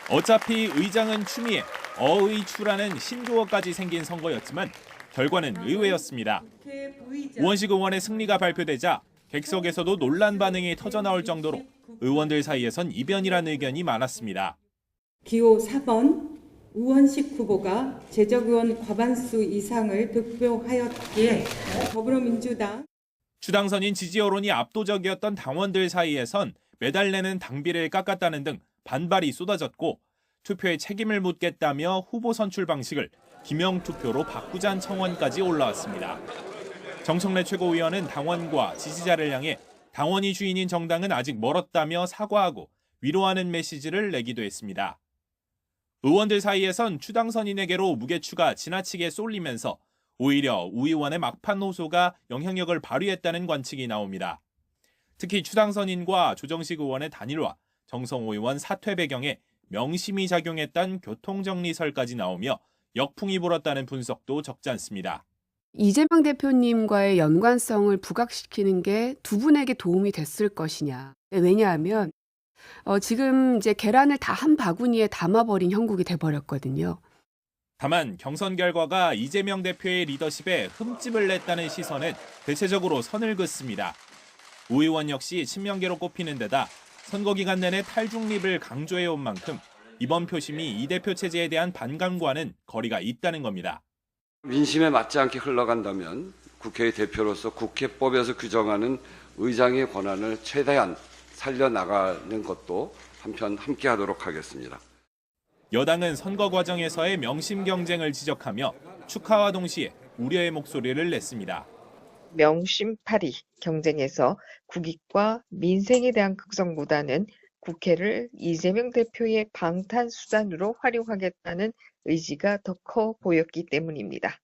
어차피 의장은 추미애, 어의 추라는 신조어까지 생긴 선거였지만 결과는 의외였습니다. 우원식 의원의 승리가 발표되자 객석에서도 논란 반응이 터져나올 정도로 의원들 사이에선 이변이라는 의견이 많았습니다. 기호 4번 우원식 후보가 재적의원 과반수 이상을 득표하였기에 더불어민주당 추 당선인 지지 여론이 압도적이었던 당원들 사이에선 매달 내는 당비를 깎았다는 등 반발이 쏟아졌고 투표에 책임을 묻겠다며 후보 선출 방식을 기명투표로 바꾸자는 청원까지 올라왔습니다. 정청래 최고위원은 당원과 지지자를 향해 당원이 주인인 정당은 아직 멀었다며 사과하고 위로하는 메시지를 내기도 했습니다. 의원들 사이에선 추 당선인에게로 무게추가 지나치게 쏠리면서 오히려 우 의원의 막판 호소가 영향력을 발휘했다는 관측이 나옵니다. 특히 추 당선인과 조정식 의원의 단일화, 정성호 의원 사퇴 배경에 명심이 작용했다는 교통정리설까지 나오며 역풍이 불었다는 분석도 적지 않습니다. 이재명 대표님과의 연관성을 부각시키는 게 두 분에게 도움이 됐을 것이냐. 왜냐하면 지금 이제 계란을 다 한 바구니에 담아버린 형국이 돼버렸거든요. 다만 경선 결과가 이재명 대표의 리더십에 흠집을 냈다는 시선은 대체적으로 선을 긋습니다. 우 의원 역시 친명계로 꼽히는 데다 선거 기간 내내 탈중립을 강조해온 만큼 이번 표심이 이 대표 체제에 대한 반감과는 거리가 있다는 겁니다. 민심에 맞지 않게 흘러간다면 국회의 대표로서 국회법에서 규정하는 의장의 권한을 최대한 살려나가는 것도 한편 함께하도록 하겠습니다. 여당은 선거 과정에서의 명심 경쟁을 지적하며 축하와 동시에 우려의 목소리를 냈습니다. 명심팔이 경쟁에서 국익과 민생에 대한 극성보다는 국회를 이재명 대표의 방탄수단으로 활용하겠다는 의지가 더 커 보였기 때문입니다.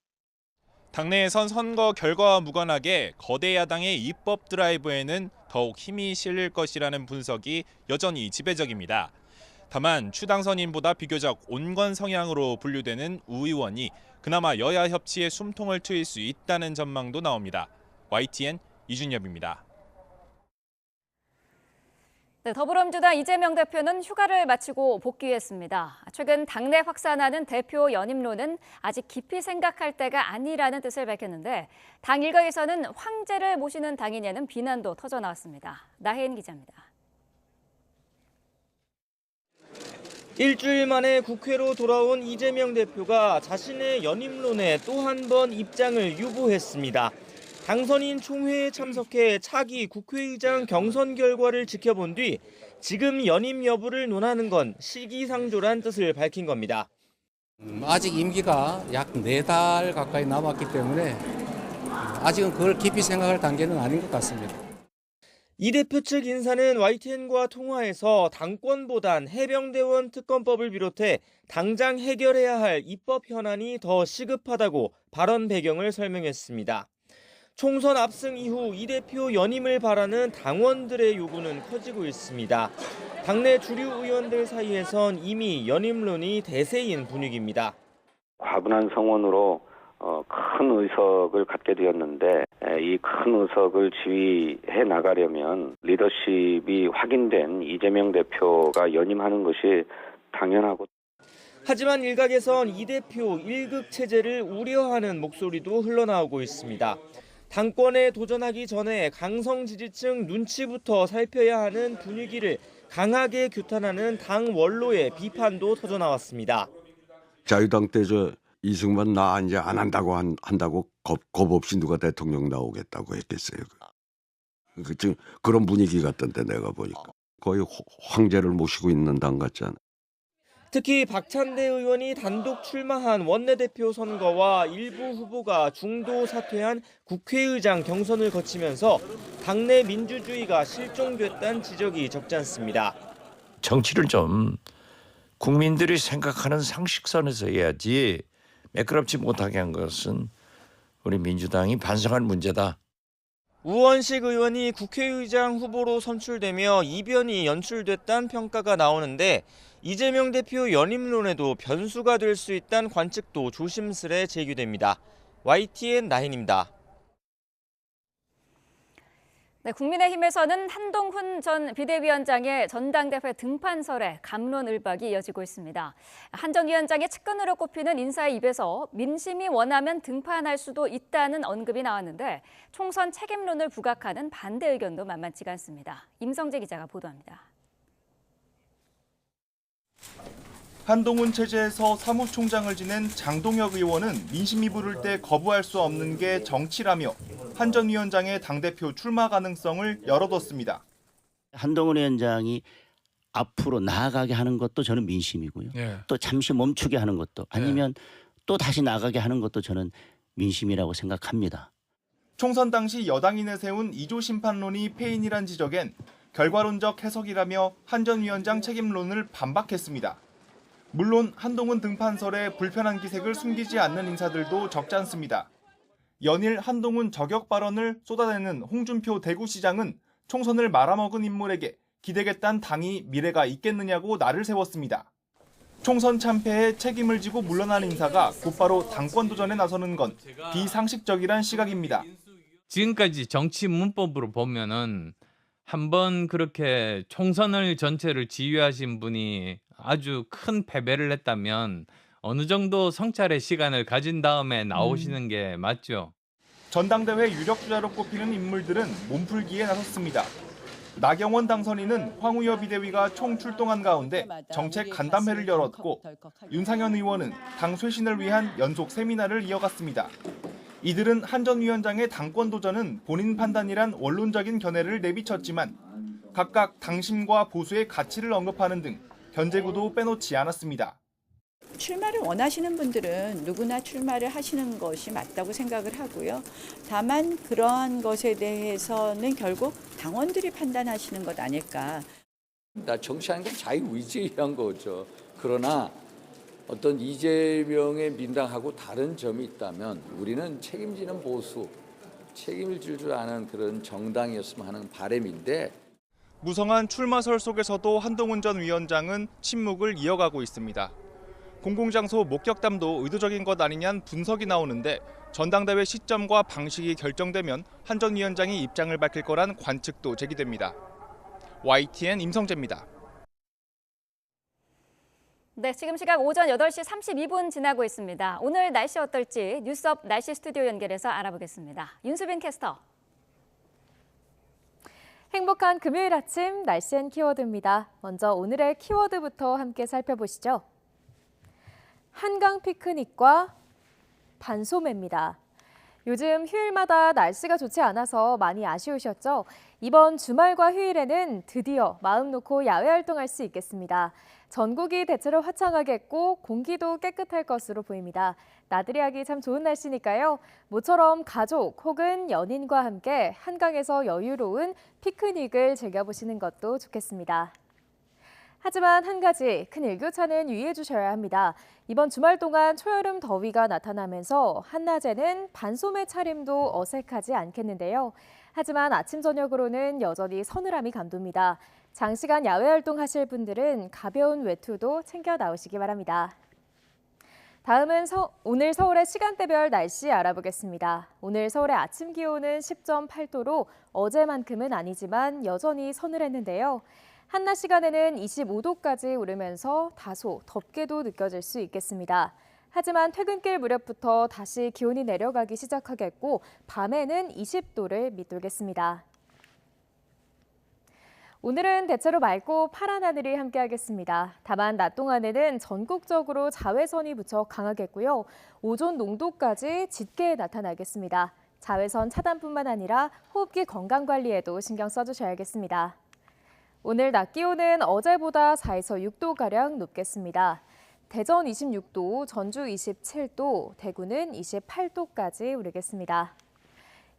당내에선 선거 결과와 무관하게 거대 야당의 입법 드라이브에는 더욱 힘이 실릴 것이라는 분석이 여전히 지배적입니다. 다만 추 당선인보다 비교적 온건 성향으로 분류되는 우 의원이 그나마 여야 협치에 숨통을 트일 수 있다는 전망도 나옵니다. YTN 이준엽입니다. 네, 더불어민주당 이재명 대표는 휴가를 마치고 복귀했습니다. 최근 당내 확산하는 대표 연임론은 아직 깊이 생각할 때가 아니라는 뜻을 밝혔는데 당 일각에서는 황제를 모시는 당이냐는 비난도 터져나왔습니다. 나혜인 기자입니다. 일주일 만에 국회로 돌아온 이재명 대표가 자신의 연임론에 또 한 번 입장을 유보했습니다. 당선인 총회에 참석해 차기 국회의장 경선 결과를 지켜본 뒤 지금 연임 여부를 논하는 건 시기상조란 뜻을 밝힌 겁니다. 아직 임기가 약 4달 가까이 남았기 때문에 아직은 그걸 깊이 생각할 단계는 아닌 것 같습니다. 이 대표 측 인사는 YTN과 통화에서 당권보단 해병대원 특검법을 비롯해 당장 해결해야 할 입법 현안이 더 시급하다고 발언 배경을 설명했습니다. 총선 압승 이후 이 대표 연임을 바라는 당원들의 요구는 커지고 있습니다. 당내 주류 의원들 사이에선 이미 연임론이 대세인 분위기입니다. 과분한 성원으로 큰 의석을 갖게 되었는데 이 큰 의석을 지휘해 나가려면 리더십이 확인된 이재명 대표가 연임하는 것이 당연하고. 하지만 일각에선 이 대표 1급 체제를 우려하는 목소리도 흘러나오고 있습니다. 당권에 도전하기 전에 강성 지지층 눈치부터 살펴야 하는 분위기를 강하게 규탄하는 당 원로의 비판도 터져나왔습니다. 자유당 때 이승만 나 이제 안 한다고 한다고 겁 없이 누가 대통령 나오겠다고 했겠어요. 지금 그런 분위기 같던데 내가 보니까 거의 황제를 모시고 있는 당 같잖아. 특히 박찬대 의원이 단독 출마한 원내대표 선거와 일부 후보가 중도 사퇴한 국회의장 경선을 거치면서 당내 민주주의가 실종됐다는 지적이 적지 않습니다. 정치를 좀 국민들이 생각하는 상식선에서 해야지 매끄럽지 못하게 한 것은 우리 민주당이 반성할 문제다. 우원식 의원이 국회의장 후보로 선출되며 이변이 연출됐다는 평가가 나오는데 이재명 대표 연임론에도 변수가 될 수 있다는 관측도 조심스레 제기됩니다. YTN 나인입니다. 네, 국민의힘에서는 한동훈 전 비대위원장의 전당대회 등판설에 갑론을박이 이어지고 있습니다. 한 전 위원장의 측근으로 꼽히는 인사의 입에서 민심이 원하면 등판할 수도 있다는 언급이 나왔는데 총선 책임론을 부각하는 반대 의견도 만만치가 않습니다. 임성재 기자가 보도합니다. 한동훈 체제에서 사무총장을 지낸 장동혁 의원은 민심이 부를 때 거부할 수 없는 게 정치라며 한 전 위원장의 당대표 출마 가능성을 열어뒀습니다. 한동훈 위원장이 앞으로 나아가게 하는 것도 저는 민심이고요. 또 잠시 멈추게 하는 것도 아니면 또 다시 나아가게 하는 것도 저는 민심이라고 생각합니다. 총선 당시 여당이 내세운 2조 심판론이 패인이란 지적엔 결과론적 해석이라며 한 전 위원장 책임론을 반박했습니다. 물론 한동훈 등판설에 불편한 기색을 숨기지 않는 인사들도 적지 않습니다. 연일 한동훈 저격 발언을 쏟아내는 홍준표 대구시장은 총선을 말아먹은 인물에게 기대겠다는 당이 미래가 있겠느냐고 날을 세웠습니다. 총선 참패에 책임을 지고 물러난 인사가 곧바로 당권 도전에 나서는 건 비상식적이란 시각입니다. 지금까지 정치 문법으로 보면은 한번 그렇게 총선을 전체를 지휘하신 분이 아주 큰 패배를 했다면 어느 정도 성찰의 시간을 가진 다음에 나오시는 게 맞죠. 전당대회 유력 주자로 꼽히는 인물들은 몸풀기에 나섰습니다. 나경원 당선인은 황우여 비대위가 총 출동한 가운데 정책 간담회를 열었고 윤상현 의원은 당 쇄신을 위한 연속 세미나를 이어갔습니다. 이들은 한 전 위원장의 당권 도전은 본인 판단이란 원론적인 견해를 내비쳤지만 각각 당심과 보수의 가치를 언급하는 등 견제구도 빼놓지 않았습니다. 출마를 원하시는 분들은 누구나 출마를 하시는 것이 맞다고 생각을 하고요. 다만 그러한 것에 대해서는 결국 당원들이 판단하시는 것 아닐까. 정치하는 건 자유의지에 의한 거죠. 그러나 어떤 이재명의 민당하고 다른 점이 있다면 우리는 책임지는 보수, 책임을 질 줄 아는 그런 정당이었으면 하는 바람인데 무성한 출마설 속에서도 한동훈 전 위원장은 침묵을 이어가고 있습니다. 공공장소 목격담도 의도적인 것 아니냐는 분석이 나오는데 전당대회 시점과 방식이 결정되면 한 전 위원장이 입장을 밝힐 거란 관측도 제기됩니다. YTN 임성재입니다. 네, 지금 시각 오전 8시 32분 지나고 있습니다. 오늘 날씨 어떨지 뉴스업 날씨 스튜디오 연결해서 알아보겠습니다. 윤수빈 캐스터. 행복한 금요일 아침 날씨 앤 키워드입니다. 먼저 오늘의 키워드부터 함께 살펴보시죠. 한강 피크닉과 반소매입니다. 요즘 휴일마다 날씨가 좋지 않아서 많이 아쉬우셨죠? 이번 주말과 휴일에는 드디어 마음 놓고 야외 활동할 수 있겠습니다. 전국이 대체로 화창하겠고 공기도 깨끗할 것으로 보입니다. 나들이 하기 참 좋은 날씨니까요. 모처럼 가족 혹은 연인과 함께 한강에서 여유로운 피크닉을 즐겨보시는 것도 좋겠습니다. 하지만 한 가지 큰 일교차는 유의해 주셔야 합니다. 이번 주말 동안 초여름 더위가 나타나면서 한낮에는 반소매 차림도 어색하지 않겠는데요. 하지만 아침 저녁으로는 여전히 서늘함이 감돕니다. 장시간 야외 활동하실 분들은 가벼운 외투도 챙겨 나오시기 바랍니다. 다음은 오늘 서울의 시간대별 날씨 알아보겠습니다. 오늘 서울의 아침 기온은 10.8도로 어제만큼은 아니지만 여전히 서늘했는데요. 한낮 시간에는 25도까지 오르면서 다소 덥게도 느껴질 수 있겠습니다. 하지만 퇴근길 무렵부터 다시 기온이 내려가기 시작하겠고 밤에는 20도를 밑돌겠습니다. 오늘은 대체로 맑고 파란 하늘이 함께하겠습니다. 다만 낮 동안에는 전국적으로 자외선이 무척 강하겠고요. 오존 농도까지 짙게 나타나겠습니다. 자외선 차단뿐만 아니라 호흡기 건강 관리에도 신경 써주셔야겠습니다. 오늘 낮 기온은 어제보다 4에서 6도가량 높겠습니다. 대전 26도, 전주 27도, 대구는 28도까지 오르겠습니다.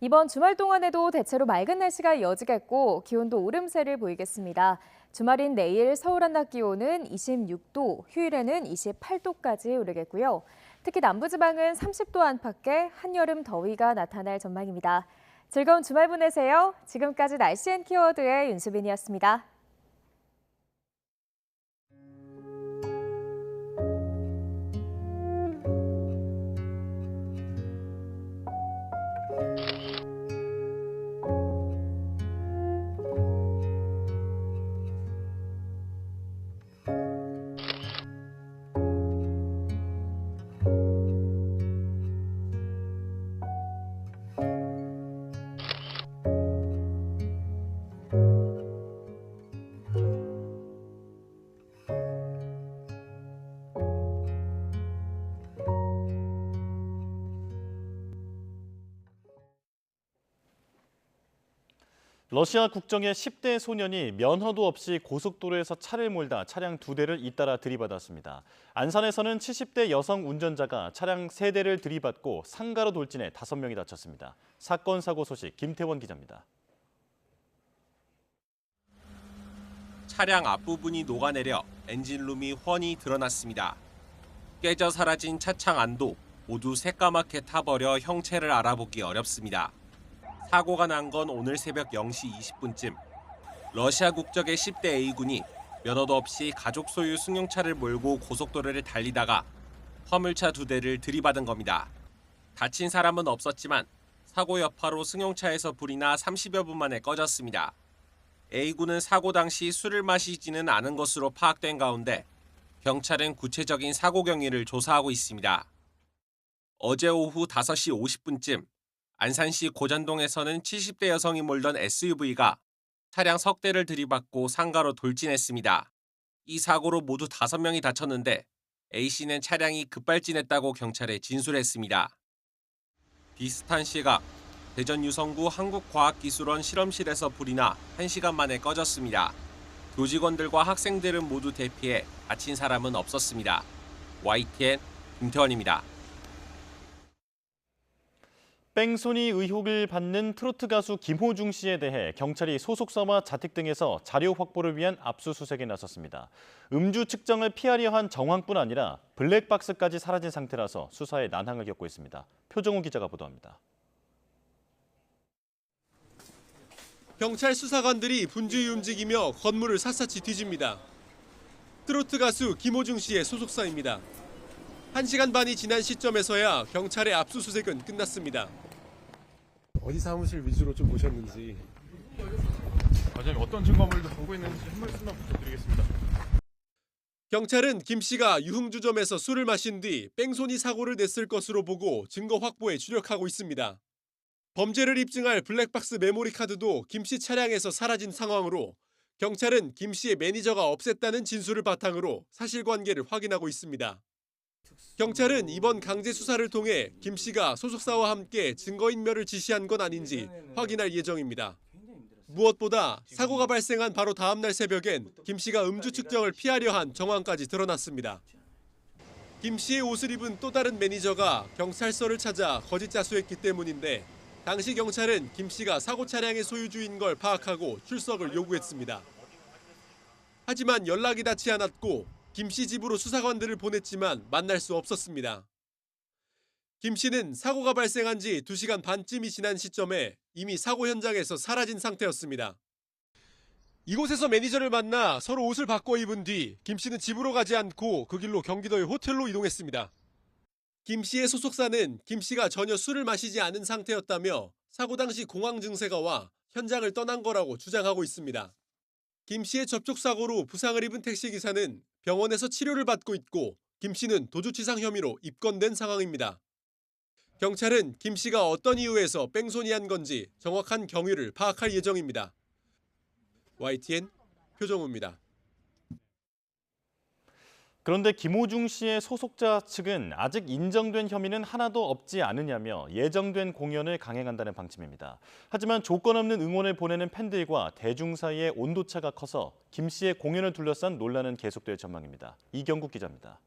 이번 주말 동안에도 대체로 맑은 날씨가 이어지겠고 기온도 오름세를 보이겠습니다. 주말인 내일 서울 한낮 기온은 26도, 휴일에는 28도까지 오르겠고요. 특히 남부지방은 30도 안팎의 한여름 더위가 나타날 전망입니다. 즐거운 주말 보내세요. 지금까지 날씨 앤 키워드의 윤수빈이었습니다. 러시아 국적의 10대 소년이 면허도 없이 고속도로에서 차를 몰다 차량 2대를 잇따라 들이받았습니다. 안산에서는 70대 여성 운전자가 차량 3대를 들이받고 상가로 돌진해 5명이 다쳤습니다. 사건 사고 소식 김태원 기자입니다. 차량 앞부분이 녹아내려 엔진룸이 훤히 드러났습니다. 깨져 사라진 차창 안도 모두 새까맣게 타버려 형체를 알아보기 어렵습니다. 사고가 난 건 오늘 새벽 0시 20분쯤. 러시아 국적의 10대 A군이 면허도 없이 가족 소유 승용차를 몰고 고속도로를 달리다가 화물차 2대를 들이받은 겁니다. 다친 사람은 없었지만 사고 여파로 승용차에서 불이 나 30여 분 만에 꺼졌습니다. A군은 사고 당시 술을 마시지는 않은 것으로 파악된 가운데 경찰은 구체적인 사고 경위를 조사하고 있습니다. 어제 오후 5시 50분쯤 안산시 고잔동에서는 70대 여성이 몰던 SUV가 차량 석 대를 들이받고 상가로 돌진했습니다. 이 사고로 모두 5명이 다쳤는데 A씨는 차량이 급발진했다고 경찰에 진술했습니다. 비슷한 시각 대전 유성구 한국과학기술원 실험실에서 불이 나 1시간 만에 꺼졌습니다. 교직원들과 학생들은 모두 대피해 다친 사람은 없었습니다. YTN 김태원입니다. 뺑소니 의혹을 받는 트로트 가수 김호중 씨에 대해 경찰이 소속사와 자택 등에서 자료 확보를 위한 압수수색에 나섰습니다. 음주 측정을 피하려 한 정황뿐 아니라 블랙박스까지 사라진 상태라서 수사에 난항을 겪고 있습니다. 표정우 기자가 보도합니다. 경찰 수사관들이 분주히 움직이며 건물을 샅샅이 뒤집니다. 트로트 가수 김호중 씨의 소속사입니다. 1시간 반이 지난 시점에서야 경찰의 압수수색은 끝났습니다. 어디 사무실 위주로 좀 보셨는지, 과장님 어떤 증거물도 보고 있는지 한 말씀만 부탁드리겠습니다. 경찰은 김 씨가 유흥주점에서 술을 마신 뒤 뺑소니 사고를 냈을 것으로 보고 증거 확보에 주력하고 있습니다. 범죄를 입증할 블랙박스 메모리 카드도 김 씨 차량에서 사라진 상황으로 경찰은 김 씨의 매니저가 없앴다는 진술을 바탕으로 사실관계를 확인하고 있습니다. 경찰은 이번 강제 수사를 통해 김 씨가 소속사와 함께 증거인멸을 지시한 건 아닌지 확인할 예정입니다. 무엇보다 사고가 발생한 바로 다음 날 새벽엔 김 씨가 음주 측정을 피하려 한 정황까지 드러났습니다. 김 씨의 옷을 입은 또 다른 매니저가 경찰서를 찾아 거짓 자수했기 때문인데 당시 경찰은 김 씨가 사고 차량의 소유주인 걸 파악하고 출석을 요구했습니다. 하지만 연락이 닿지 않았고 김 씨 집으로 수사관들을 보냈지만 만날 수 없었습니다. 김 씨는 사고가 발생한 지 2시간 반쯤이 지난 시점에 이미 사고 현장에서 사라진 상태였습니다. 이곳에서 매니저를 만나 서로 옷을 바꿔 입은 뒤 김 씨는 집으로 가지 않고 그 길로 경기도의 호텔로 이동했습니다. 김 씨의 소속사는 김 씨가 전혀 술을 마시지 않은 상태였다며 사고 당시 공황 증세가 와 현장을 떠난 거라고 주장하고 있습니다. 김 씨의 접촉사고로 부상을 입은 택시기사는 병원에서 치료를 받고 있고 김 씨는 도주치상 혐의로 입건된 상황입니다. 경찰은 김 씨가 어떤 이유에서 뺑소니한 건지 정확한 경위를 파악할 예정입니다. YTN 표정우입니다. 그런데 김호중 씨의 소속자 측은 아직 인정된 혐의는 하나도 없지 않으냐며 예정된 공연을 강행한다는 방침입니다. 하지만 조건 없는 응원을 보내는 팬들과 대중 사이의 온도차가 커서 김 씨의 공연을 둘러싼 논란은 계속될 전망입니다. 이경국 기자입니다.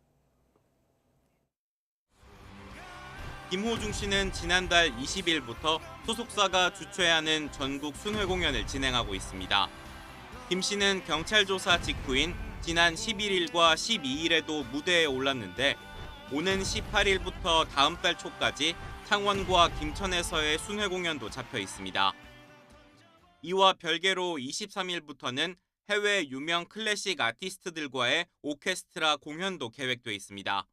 김호중 씨는 지난달 20일부터 소속사가 주최하는 전국 순회 공연을 진행하고 있습니다. 김 씨는 경찰 조사 직후인 지난 11일과 12일에도 무대에 올랐는데 오는 18일부터 다음 달 초까지 창원과 김천에서의 순회 공연도 잡혀 있습니다. 이와 별개로 23일부터는 해외 유명 클래식 아티스트들과의 오케스트라 공연도 계획돼 있습니다.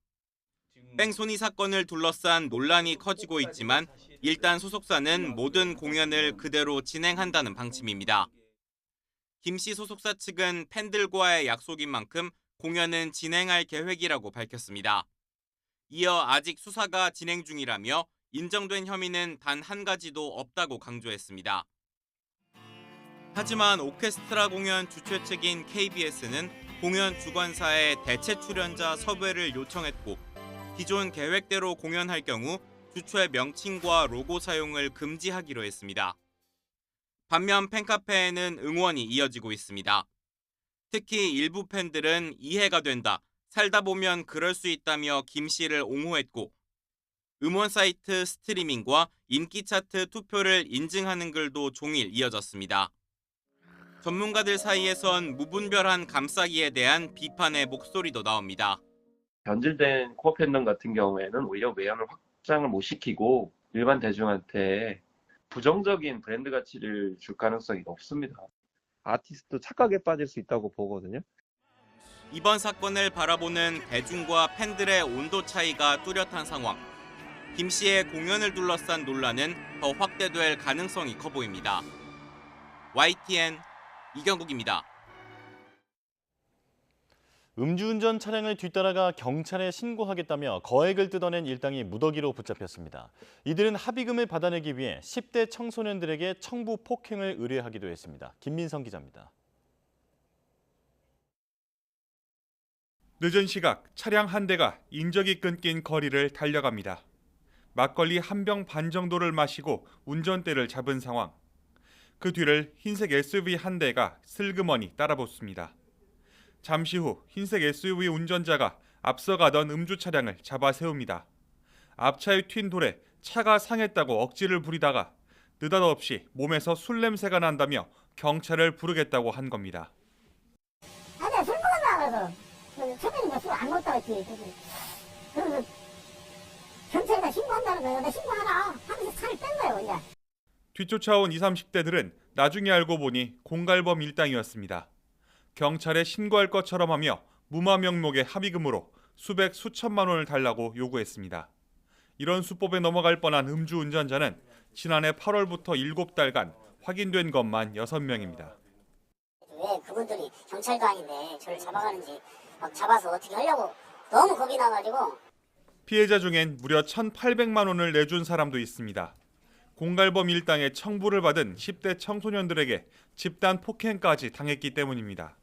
뺑소니 사건을 둘러싼 논란이 커지고 있지만 일단 소속사는 모든 공연을 그대로 진행한다는 방침입니다. 김 씨 소속사 측은 팬들과의 약속인 만큼 공연은 진행할 계획이라고 밝혔습니다. 이어 아직 수사가 진행 중이라며 인정된 혐의는 단 한 가지도 없다고 강조했습니다. 하지만 오케스트라 공연 주최 측인 KBS는 공연 주관사에 대체 출연자 섭외를 요청했고 기존 계획대로 공연할 경우 주최 명칭과 로고 사용을 금지하기로 했습니다. 반면 팬카페에는 응원이 이어지고 있습니다. 특히 일부 팬들은 이해가 된다, 살다 보면 그럴 수 있다며 김 씨를 옹호했고 음원 사이트 스트리밍과 인기 차트 투표를 인증하는 글도 종일 이어졌습니다. 전문가들 사이에선 무분별한 감싸기에 대한 비판의 목소리도 나옵니다. 변질된 코어 팬덤 같은 경우에는 오히려 외연을 확장을 못 시키고 일반 대중한테 부정적인 브랜드 가치를 줄 가능성이 높습니다. 아티스트도 착각에 빠질 수 있다고 보거든요. 이번 사건을 바라보는 대중과 팬들의 온도 차이가 뚜렷한 상황. 김 씨의 공연을 둘러싼 논란은 더 확대될 가능성이 커 보입니다. YTN 이경국입니다. 음주운전 차량을 뒤따라가 경찰에 신고하겠다며 거액을 뜯어낸 일당이 무더기로 붙잡혔습니다. 이들은 합의금을 받아내기 위해 10대 청소년들에게 청부 폭행을 의뢰하기도 했습니다. 김민성 기자입니다. 늦은 시각 차량 한 대가 인적이 끊긴 거리를 달려갑니다. 막걸리 한 병 반 정도를 마시고 운전대를 잡은 상황. 그 뒤를 흰색 SUV 한 대가 슬그머니 따라붙습니다. 잠시 후 흰색 SUV 운전자가 앞서가던 음주 차량을 잡아 세웁니다. 앞차에 튄 돌에 차가 상했다고 억지를 부리다가 느닷없이 몸에서 술 냄새가 난다며 경찰을 부르겠다고 한 겁니다. 아니, 술 먹었나 그래서 처음에는 술 안 먹었다 했지. 그래서 경찰에다 신고한다는 거예요. 나 신고하라 하면서 차를 뺀 거예요. 그냥. 뒤쫓아온 20, 30대들은 나중에 알고 보니 공갈범 일당이었습니다. 경찰에 신고할 것처럼 하며 무마 명목의 합의금으로 수백 수천만 원을 달라고 요구했습니다. 이런 수법에 넘어갈 뻔한 음주운전자는 지난해 8월부터 7달간 확인된 것만 6명입니다. 왜 그분들이 경찰도 아닌데 저를 잡아가는지 막 잡아서 어떻게 하려고 너무 겁이 나가지고. 피해자 중엔 무려 1,800만 원을 내준 사람도 있습니다. 공갈범 일당의 청부를 받은 10대 청소년들에게 집단 폭행까지 당했기 때문입니다.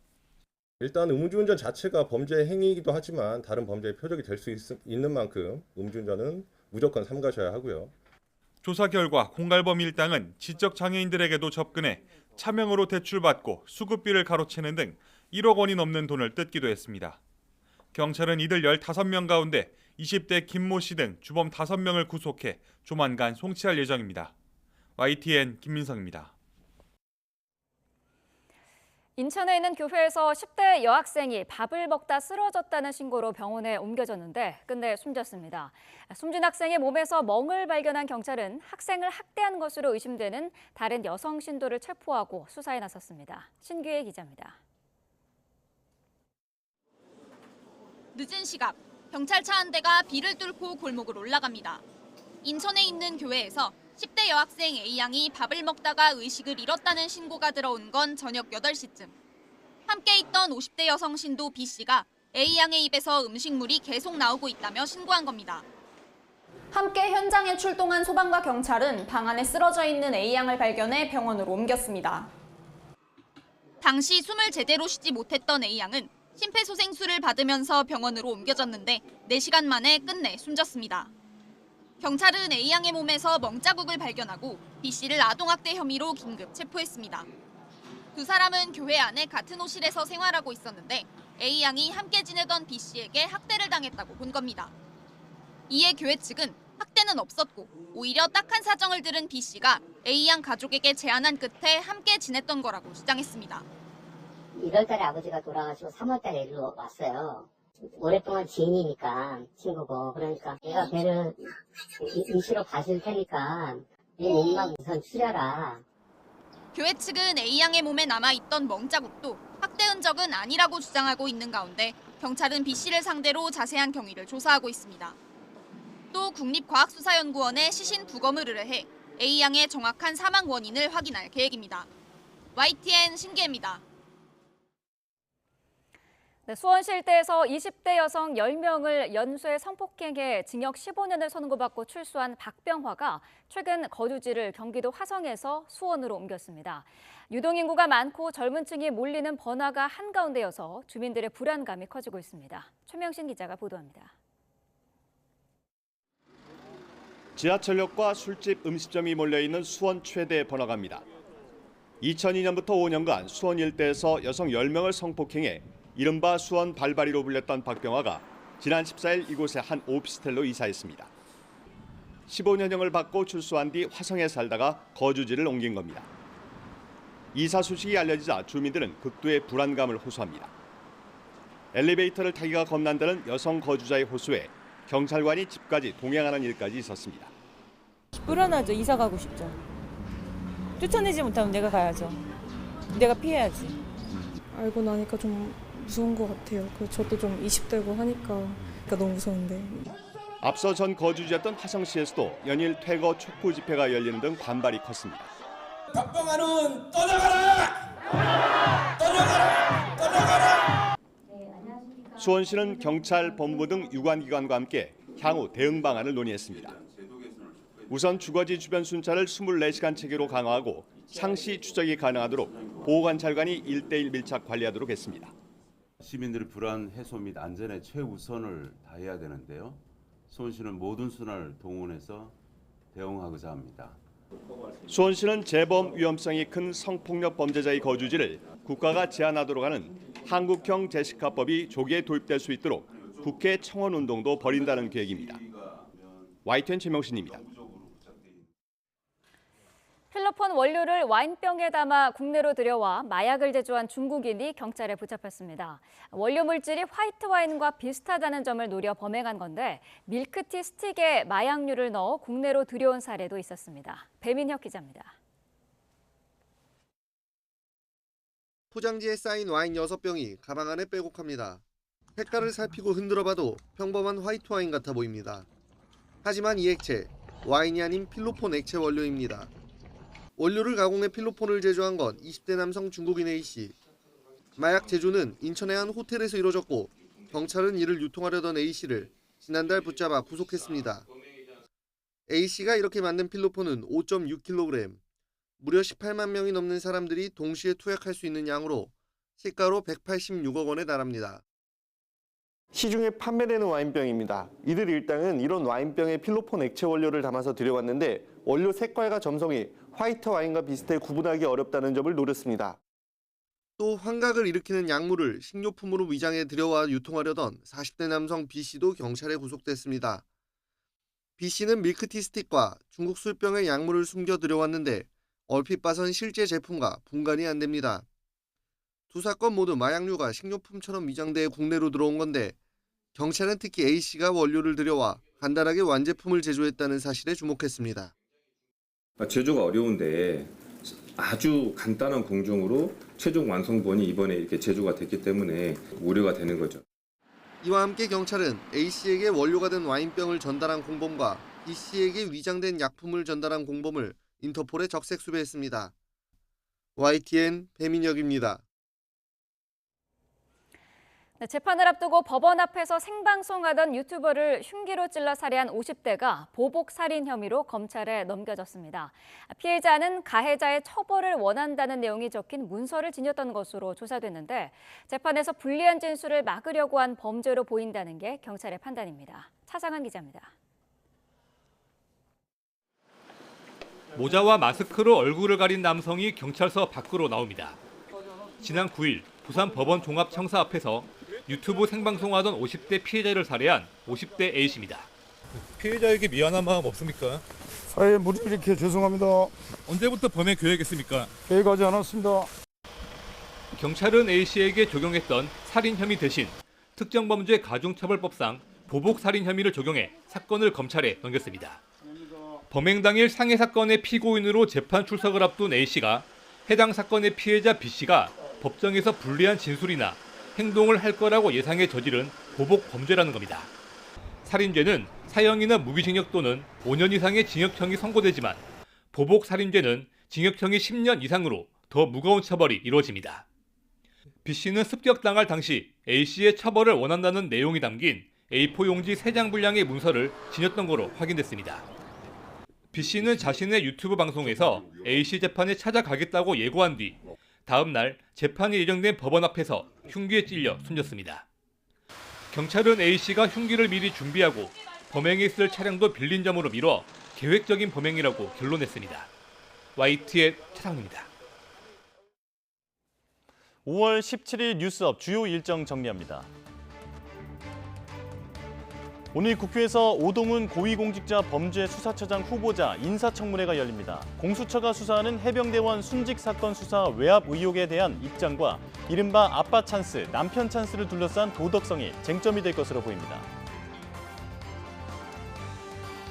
일단 음주운전 자체가 범죄 행위이기도 하지만 다른 범죄의 표적이 될 수 있는 만큼 음주운전은 무조건 삼가셔야 하고요. 조사 결과 공갈범 일당은 지적 장애인들에게도 접근해 차명으로 대출받고 수급비를 가로채는 등 1억 원이 넘는 돈을 뜯기도 했습니다. 경찰은 이들 15명 가운데 20대 김모 씨 등 주범 5명을 구속해 조만간 송치할 예정입니다. YTN 김민성입니다. 인천에 있는 교회에서 10대 여학생이 밥을 먹다 쓰러졌다는 신고로 병원에 옮겨졌는데 끝내 숨졌습니다. 숨진 학생의 몸에서 멍을 발견한 경찰은 학생을 학대한 것으로 의심되는 다른 여성 신도를 체포하고 수사에 나섰습니다. 신규혜 기자입니다. 늦은 시각, 경찰차 한 대가 비를 뚫고 골목을 올라갑니다. 인천에 있는 교회에서 10대 여학생 A양이 밥을 먹다가 의식을 잃었다는 신고가 들어온 건 저녁 8시쯤. 함께 있던 50대 여성 신도 B씨가 A양의 입에서 음식물이 계속 나오고 있다며 신고한 겁니다. 함께 현장에 출동한 소방과 경찰은 방 안에 쓰러져 있는 A양을 발견해 병원으로 옮겼습니다. 당시 숨을 제대로 쉬지 못했던 A양은 심폐소생술을 받으면서 병원으로 옮겨졌는데 4시간 만에 끝내 숨졌습니다. 경찰은 A양의 몸에서 멍자국을 발견하고 B씨를 아동학대 혐의로 긴급 체포했습니다. 두 사람은 교회 안에 같은 호실에서 생활하고 있었는데 A양이 함께 지내던 B씨에게 학대를 당했다고 본 겁니다. 이에 교회 측은 학대는 없었고 오히려 딱한 사정을 들은 B씨가 A양 가족에게 제안한 끝에 함께 지냈던 거라고 주장했습니다. 1월달에 아버지가 돌아가시고 3월달에 일로 왔어요. 오랫동안 지인이니까 친구고 그러니까 내가 걔를 임시로 봐줄 테니까 네 몸만 우선 추려라. 교회 측은 A양의 몸에 남아있던 멍자국도 학대 흔적은 아니라고 주장하고 있는 가운데 경찰은 B씨를 상대로 자세한 경위를 조사하고 있습니다. 또 국립과학수사연구원에 시신 부검을 의뢰해 A양의 정확한 사망 원인을 확인할 계획입니다. YTN 신기혜입니다. 네, 수원시 일대에서 20대 여성 10명을 연쇄 성폭행해 징역 15년을 선고받고 출소한 박병화가 최근 거주지를 경기도 화성에서 수원으로 옮겼습니다. 유동인구가 많고 젊은 층이 몰리는 번화가 한가운데여서 주민들의 불안감이 커지고 있습니다. 최명신 기자가 보도합니다. 지하철역과 술집, 음식점이 몰려있는 수원 최대 번화가입니다. 2002년부터 5년간 수원 일대에서 여성 10명을 성폭행해 이른바 수원 발바리로 불렸던 박병화가 지난 14일 이곳의 한 오피스텔로 이사했습니다. 15년형을 받고 출소한 뒤 화성에 살다가 거주지를 옮긴 겁니다. 이사 소식이 알려지자 주민들은 극도의 불안감을 호소합니다. 엘리베이터를 타기가 겁난다는 여성 거주자의 호소에 경찰관이 집까지 동행하는 일까지 있었습니다. 불안하죠. 이사 가고 싶죠. 쫓아내지 못하면 내가 가야죠. 내가 피해야지. 알고 나니까 좀 무서운 것 같아요. 저도 좀 20대고 하니까 너무 무서운데. 앞서 전 거주지였던 화성시에서도 연일 퇴거 촉구 집회가 열리는 등 반발이 컸습니다. 박병화는 떠나가라! 떠나가라! 떠나가라! 수원시는 경찰, 법무부 등 유관기관과 함께 향후 대응 방안을 논의했습니다. 우선 주거지 주변 순찰을 24시간 체계로 강화하고 상시 추적이 가능하도록 보호관찰관이 1:1 밀착 관리하도록 했습니다. 시민들의 불안 해소 및 안전에 최우선을 다해야 되는데요. 수원시는 모든 수단을 동원해서 대응하고자 합니다. 수원시는 재범 위험성이 큰 성폭력 범죄자의 거주지를 국가가 제한하도록 하는 한국형 제시카법이 조기에 도입될 수 있도록 국회 청원 운동도 벌인다는 계획입니다. YTN 최명신입니다. 필로폰 원료를 와인병에 담아 국내로 들여와 마약을 제조한 중국인이 경찰에 붙잡혔습니다. 원료 물질이 화이트 와인과 비슷하다는 점을 노려 범행한 건데 밀크티 스틱에 마약류를 넣어 국내로 들여온 사례도 있었습니다. 배민혁 기자입니다. 포장지에 쌓인 와인 6병이 가방 안에 빼곡합니다. 색깔을 살피고 흔들어봐도 평범한 화이트 와인 같아 보입니다. 하지만 이 액체, 와인이 아닌 필로폰 액체 원료입니다. 원료를 가공해 필로폰을 제조한 건 20대 남성 중국인 A씨. 마약 제조는 인천의 한 호텔에서 이뤄졌고 경찰은 이를 유통하려던 A씨를 지난달 붙잡아 구속했습니다. A씨가 이렇게 만든 필로폰은 5.6kg, 무려 18만 명이 넘는 사람들이 동시에 투약할 수 있는 양으로 시가로 186억 원에 달합니다. 시중에 판매되는 와인병입니다. 이들 일당은 이런 와인병에 필로폰 액체 원료를 담아서 들여왔는데 원료 색깔과 점성이 화이트 와인과 비슷해 구분하기 어렵다는 점을 노렸습니다. 또 환각을 일으키는 약물을 식료품으로 위장해 들여와 유통하려던 40대 남성 B씨도 경찰에 구속됐습니다. B씨는 밀크티 스틱과 중국 술병에 약물을 숨겨 들여왔는데 얼핏 봐선 실제 제품과 분간이 안 됩니다. 두 사건 모두 마약류가 식료품처럼 위장돼 국내로 들어온 건데 경찰은 특히 A씨가 원료를 들여와 간단하게 완제품을 제조했다는 사실에 주목했습니다. 제조가 어려운데 아주 간단한 공정으로 최종 완성본이 이번에 이렇게 제조가 됐기 때문에 우려가 되는 거죠. 이와 함께 경찰은 A씨에게 원료가 된 와인병을 전달한 공범과 B씨에게 위장된 약품을 전달한 공범을 인터폴에 적색 수배했습니다. YTN 배민혁입니다. 네, 재판을 앞두고 법원 앞에서 생방송하던 유튜버를 흉기로 찔러 살해한 50대가 보복 살인 혐의로 검찰에 넘겨졌습니다. 피해자는 가해자의 처벌을 원한다는 내용이 적힌 문서를 지녔던 것으로 조사됐는데 재판에서 불리한 진술을 막으려고 한 범죄로 보인다는 게 경찰의 판단입니다. 차상한 기자입니다. 모자와 마스크로 얼굴을 가린 남성이 경찰서 밖으로 나옵니다. 지난 9일 부산 법원 종합청사 앞에서 유튜브 생방송하던 50대 피해자를 살해한 50대 A씨입니다. 피해자에게 미안한 마음 없습니까? 사회에 무리 일으켜 죄송합니다. 언제부터 범행 계획했습니까? 계획하지 않았습니다. 경찰은 A씨에게 적용했던 살인 혐의 대신 특정범죄 가중처벌법상 보복살인 혐의를 적용해 사건을 검찰에 넘겼습니다. 범행 당일 상해 사건의 피고인으로 재판 출석을 앞둔 A씨가 해당 사건의 피해자 B씨가 법정에서 불리한 진술이나 행동을 할 거라고 예상해 저지른 보복 범죄라는 겁니다. 살인죄는 사형이나 무기징역 또는 5년 이상의 징역형이 선고되지만 보복 살인죄는 징역형이 10년 이상으로 더 무거운 처벌이 이루어집니다. B씨는 습격당할 당시 A씨의 처벌을 원한다는 내용이 담긴 A4 용지 3장 분량의 문서를 지녔던 거로 확인됐습니다. B씨는 자신의 유튜브 방송에서 A씨 재판에 찾아가겠다고 예고한 뒤 다음 날 재판이 예정된 법원 앞에서 흉기에 찔려 숨졌습니다. 경찰은 A씨가 흉기를 미리 준비하고 범행에 쓸 차량도 빌린 점으로 미뤄 계획적인 범행이라고 결론냈습니다. YTN 차상입니다. 5월 17일 뉴스업 주요 일정 정리합니다. 오늘 국회에서 오동훈 고위공직자 범죄수사처장 후보자 인사청문회가 열립니다. 공수처가 수사하는 해병대원 순직 사건 수사 외압 의혹에 대한 입장과 이른바 아빠 찬스, 남편 찬스를 둘러싼 도덕성이 쟁점이 될 것으로 보입니다.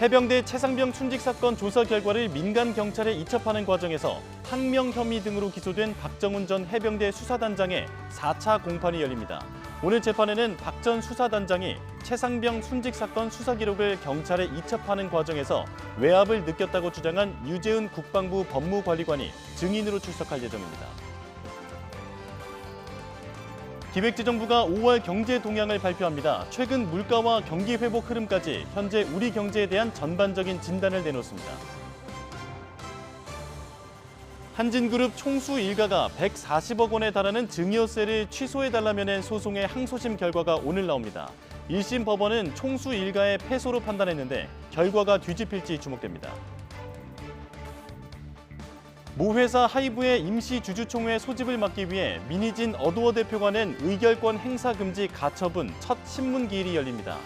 해병대 최상병 순직 사건 조사 결과를 민간 경찰에 이첩하는 과정에서 항명 혐의 등으로 기소된 박정훈 전 해병대 수사단장의 4차 공판이 열립니다. 오늘 재판에는 박 전 수사단장이 최상병 순직 사건 수사 기록을 경찰에 이첩하는 과정에서 외압을 느꼈다고 주장한 유재은 국방부 법무관리관이 증인으로 출석할 예정입니다. 기획재정부가 5월 경제 동향을 발표합니다. 최근 물가와 경기 회복 흐름까지 현재 우리 경제에 대한 전반적인 진단을 내놓습니다. 한진그룹 총수 일가가 140억 원에 달하는 증여세를 취소해달라며 낸 소송의 항소심 결과가 오늘 나옵니다. 1심 법원은 총수 일가의 패소로 판단했는데 결과가 뒤집힐지 주목됩니다. 모 회사 하이브의 임시 주주총회 소집을 막기 위해 민희진 어도어 대표가 낸 의결권 행사 금지 가처분 첫 신문 기일이 열립니다.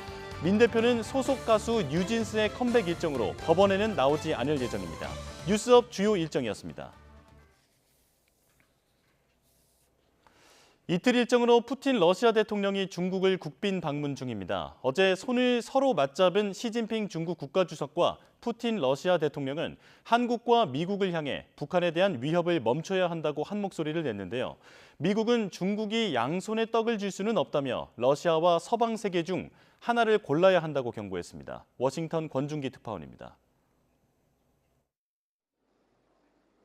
민 대표는 소속 가수 뉴진스의 컴백 일정으로 법원에는 나오지 않을 예정입니다. 뉴스업 주요 일정이었습니다. 이틀 일정으로 푸틴 러시아 대통령이 중국을 국빈 방문 중입니다. 어제 손을 서로 맞잡은 시진핑 중국 국가주석과 푸틴 러시아 대통령은 한국과 미국을 향해 북한에 대한 위협을 멈춰야 한다고 한 목소리를 냈는데요. 미국은 중국이 양손에 떡을 줄 수는 없다며 러시아와 서방 세계 중 하나를 골라야 한다고 경고했습니다. 워싱턴 권중기 특파원입니다.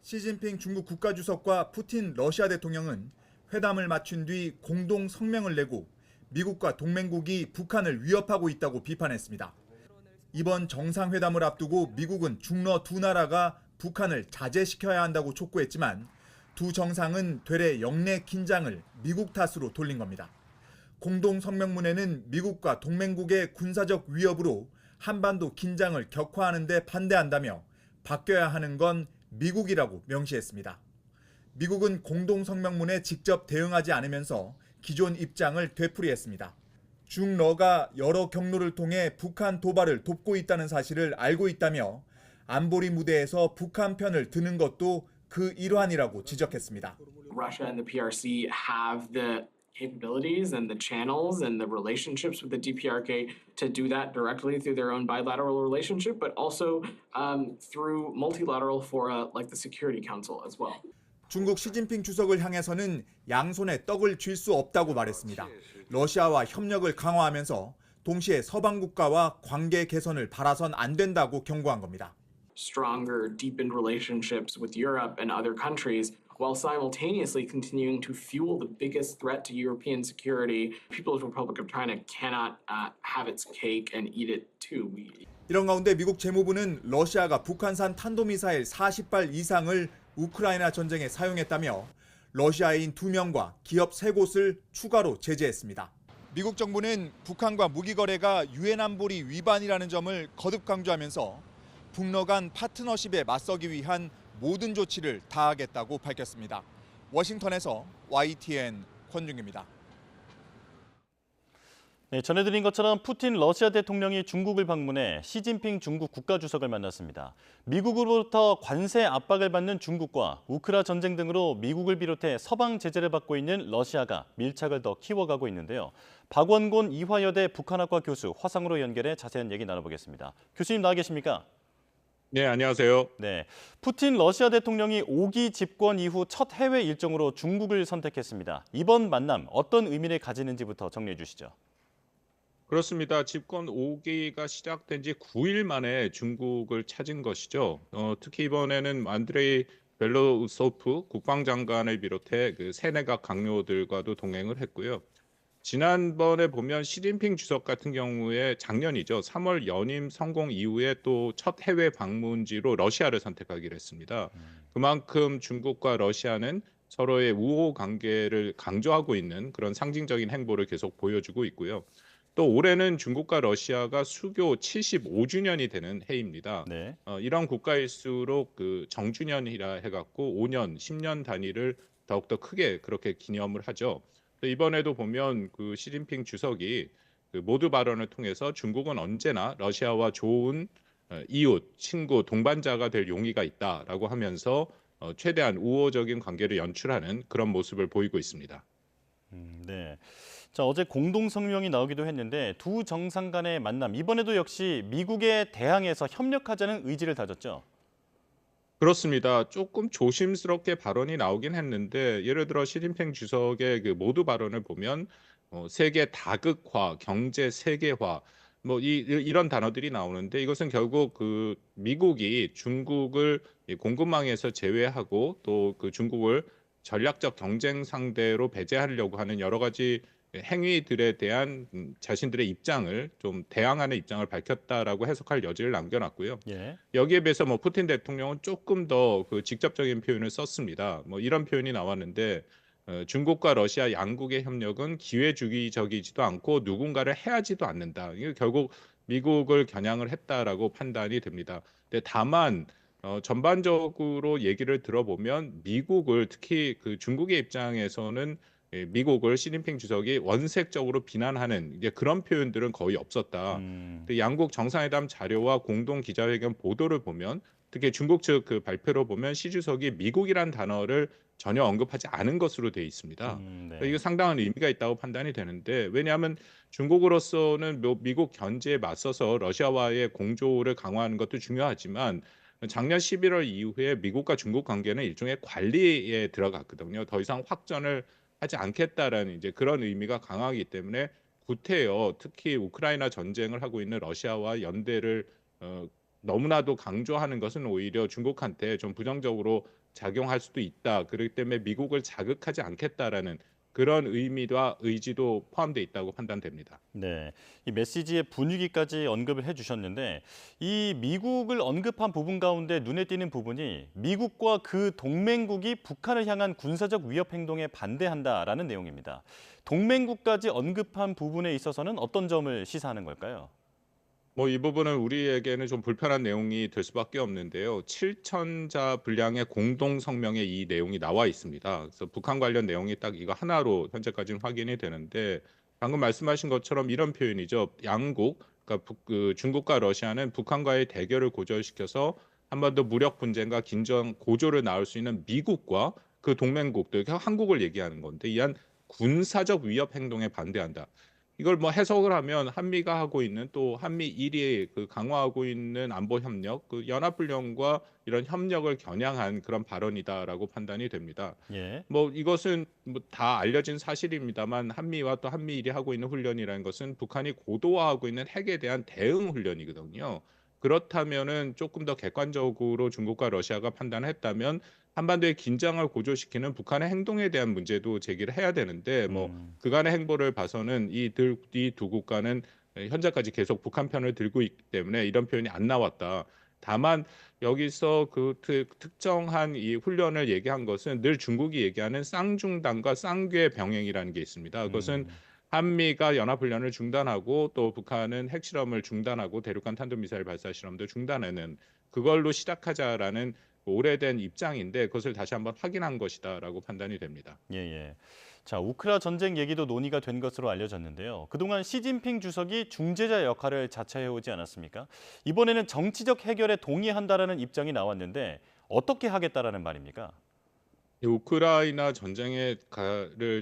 시진핑 중국 국가주석과 푸틴 러시아 대통령은 회담을 마친 뒤 공동 성명을 내고 미국과 동맹국이 북한을 위협하고 있다고 비판했습니다. 이번 정상회담을 앞두고 미국은 중러 두 나라가 북한을 자제시켜야 한다고 촉구했지만 두 정상은 되레 영내 긴장을 미국 탓으로 돌린 겁니다. 공동 성명문에는 미국과 동맹국의 군사적 위협으로 한반도 긴장을 격화하는 데 반대한다며 바뀌어야 하는 건 미국이라고 명시했습니다. 미국은 공동 성명문에 직접 대응하지 않으면서 기존 입장을 되풀이했습니다. 중러가 여러 경로를 통해 북한 도발을 돕고 있다는 사실을 알고 있다며 안보리 무대에서 북한 편을 드는 것도 그 일환이라고 지적했습니다. Russia and the PRC have the capabilities and the channels and the relationships with the DPRK to do that directly through their own bilateral relationship, but also through multilateral fora like the Security Council as well. 중국 시진핑 주석을 향해서는 양손에 떡을 쥘 수 없다고 말했습니다. 러시아와 협력을 강화하면서 동시에 서방 국가와 관계 개선을 바라선 안 된다고 경고한 겁니다. Stronger, deepened relationships with Europe and other countries while simultaneously continuing to fuel the biggest threat to European security. People's Republic of China cannot have its cake and eat it too. 이런 가운데 미국 재무부는 러시아가 북한산 탄도미사일 40발 이상을 우크라이나 전쟁에 사용했다며 러시아인 2명과 기업 3곳을 추가로 제재했습니다. 미국 정부는 북한과 무기 거래가 유엔 안보리 위반이라는 점을 거듭 강조하면서 북러 간 파트너십에 맞서기 위한 모든 조치를 다하겠다고 밝혔습니다. 워싱턴에서 YTN 권중기입니다. 네, 전해드린 것처럼 푸틴 러시아 대통령이 중국을 방문해 시진핑 중국 국가주석을 만났습니다. 미국으로부터 관세 압박을 받는 중국과 우크라 전쟁 등으로 미국을 비롯해 서방 제재를 받고 있는 러시아가 밀착을 더 키워가고 있는데요. 박원곤 이화여대 북한학과 교수 화상으로 연결해 자세한 얘기 나눠보겠습니다. 교수님 나와 계십니까? 네, 안녕하세요. 네, 푸틴 러시아 대통령이 5기 집권 이후 첫 해외 일정으로 중국을 선택했습니다. 이번 만남 어떤 의미를 가지는지부터 정리해 주시죠. 그렇습니다. 집권 5기가 시작된 지 9일 만에 중국을 찾은 것이죠. 특히 이번에는 안드레이 벨로우소프 국방장관을 비롯해 그 새내각 강요들과도 동행을 했고요. 지난번에 보면 시진핑 주석 같은 경우에 작년이죠. 3월 연임 성공 이후에 또 첫 해외 방문지로 러시아를 선택하기로 했습니다. 그만큼 중국과 러시아는 서로의 우호 관계를 강조하고 있는 그런 상징적인 행보를 계속 보여주고 있고요. 또 올해는 중국과 러시아가 수교 75주년이 되는 해입니다. 네. 이런 국가일수록 그 정주년이라 해갖고 5년, 10년 단위를 더욱더 크게 그렇게 기념을 하죠. 이번에도 보면 그 시진핑 주석이 그 모두 발언을 통해서 중국은 언제나 러시아와 좋은 이웃, 친구, 동반자가 될 용의가 있다라고 하면서 최대한 우호적인 관계를 연출하는 그런 모습을 보이고 있습니다. 네. 자, 어제 공동 성명이 나오기도 했는데 두 정상 간의 만남, 이번에도 역시 미국에 대항해서 협력하자는 의지를 다졌죠. 그렇습니다. 조금 조심스럽게 발언이 나오긴 했는데 예를 들어 시진핑 주석의 그 모두 발언을 보면 세계 다극화, 경제 세계화 뭐 이런 단어들이 나오는데 이것은 결국 그 미국이 중국을 공급망에서 제외하고 또 그 중국을 전략적 경쟁 상대로 배제하려고 하는 여러 가지 행위들에 대한 자신들의 입장을 좀 대항하는 입장을 밝혔다라고 해석할 여지를 남겨놨고요. 예. 여기에 비해서 뭐 푸틴 대통령은 조금 더 그 직접적인 표현을 썼습니다. 뭐 이런 표현이 나왔는데 중국과 러시아 양국의 협력은 기회주의적이지도 않고 누군가를 해하지도 않는다. 이게 결국 미국을 겨냥을 했다라고 판단이 됩니다. 근데 다만 전반적으로 얘기를 들어보면 미국을 특히 그 중국의 입장에서는 미국을 시진핑 주석이 원색적으로 비난하는 이제 그런 표현들은 거의 없었다. 근데 양국 정상회담 자료와 공동 기자회견 보도를 보면 특히 중국 측 그 발표로 보면 시 주석이 미국이란 단어를 전혀 언급하지 않은 것으로 돼 있습니다. 그러니까 이게 상당한 의미가 있다고 판단이 되는데 왜냐하면 중국으로서는 미국 견제에 맞서서 러시아와의 공조를 강화하는 것도 중요하지만 작년 11월 이후에 미국과 중국 관계는 일종의 관리에 들어갔거든요. 더 이상 확전을 하지 않겠다라는 이제 그런 의미가 강하기 때문에 구태여 특히 우크라이나 전쟁을 하고 있는 러시아와 연대를 너무나도 강조하는 것은 오히려 중국한테 좀 부정적으로 작용할 수도 있다. 그렇기 때문에 미국을 자극하지 않겠다라는 그런 의미와 의지도 포함되어 있다고 판단됩니다. 네, 이 메시지의 분위기까지 언급을 해주셨는데 이 미국을 언급한 부분 가운데 눈에 띄는 부분이 미국과 그 동맹국이 북한을 향한 군사적 위협 행동에 반대한다라는 내용입니다. 동맹국까지 언급한 부분에 있어서는 어떤 점을 시사하는 걸까요? 뭐 이 부분은 우리에게는 좀 불편한 내용이 될 수밖에 없는데요. 7,000자 분량의 공동 성명에 이 내용이 나와 있습니다. 그래서 북한 관련 내용이 딱 이거 하나로 현재까지는 확인이 되는데 방금 말씀하신 것처럼 이런 표현이죠. 양국, 그러니까 중국과 러시아는 북한과의 대결을 고조시켜서 한 번 더 무력 분쟁과 긴장 고조를 낳을 수 있는 미국과 그 동맹국들, 한국을 얘기하는 건데 이한 군사적 위협 행동에 반대한다. 이걸 뭐 해석을 하면 한미가 하고 있는 또 한미일이 그 강화하고 있는 안보 협력, 그 연합훈련과 이런 협력을 겨냥한 그런 발언이다라고 판단이 됩니다. 예. 뭐 이것은 뭐 다 알려진 사실입니다만 한미와 또 한미일이 하고 있는 훈련이라는 것은 북한이 고도화하고 있는 핵에 대한 대응 훈련이거든요. 그렇다면은 조금 더 객관적으로 중국과 러시아가 판단했다면 한반도의 긴장을 고조시키는 북한의 행동에 대한 문제도 제기를 해야 되는데 뭐 그간의 행보를 봐서는 이 두 국가는 현재까지 계속 북한 편을 들고 있기 때문에 이런 표현이 안 나왔다. 다만 여기서 그 특정한 이 훈련을 얘기한 것은 늘 중국이 얘기하는 쌍중단과 쌍궤 병행이라는 게 있습니다. 그것은 한미가 연합훈련을 중단하고 또 북한은 핵실험을 중단하고 대륙간 탄도미사일 발사 실험도 중단하는 그걸로 시작하자라는 오래된 입장인데 그것을 다시 한번 확인한 것이다라고 판단이 됩니다. 예. 자, 우크라 전쟁 얘기도 논의가 된 것으로 알려졌는데요. 그동안 시진핑 주석이 중재자 역할을 자처해오지 않았습니까? 이번에는 정치적 해결에 동의한다라는 입장이 나왔는데 어떻게 하겠다라는 말입니까? 우크라이나 전쟁을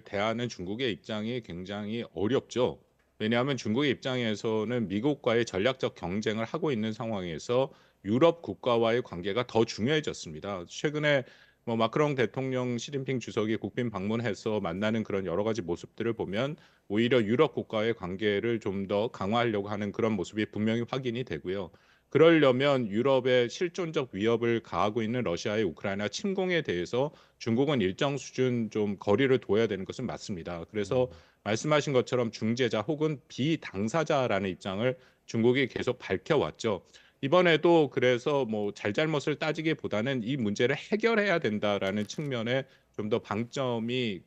대하는 중국의 입장이 굉장히 어렵죠. 왜냐하면 중국의 입장에서는 미국과의 전략적 경쟁을 하고 있는 상황에서 유럽 국가와의 관계가 더 중요해졌습니다. 최근에 뭐 마크롱 대통령, 시진핑 주석이 국빈 방문해서 만나는 그런 여러 가지 모습들을 보면 오히려 유럽 국가의 관계를 좀 더 강화하려고 하는 그런 모습이 분명히 확인이 되고요. 그러려면 유럽의 실존적 위협을 가하고 있는 러시아의 우크라이나 침공에 대해서 중국은 일정 수준 좀 거리를 둬야 되는 것은 맞습니다. 그래서 말씀하신 것처럼 중재자 혹은 비당사자라는 입장을 중국이 계속 밝혀왔죠. 이번에도 그래서 뭐 잘잘못을 따지기보다는 이 문제를 해결해야 된다라는 측면에 좀 더 방점이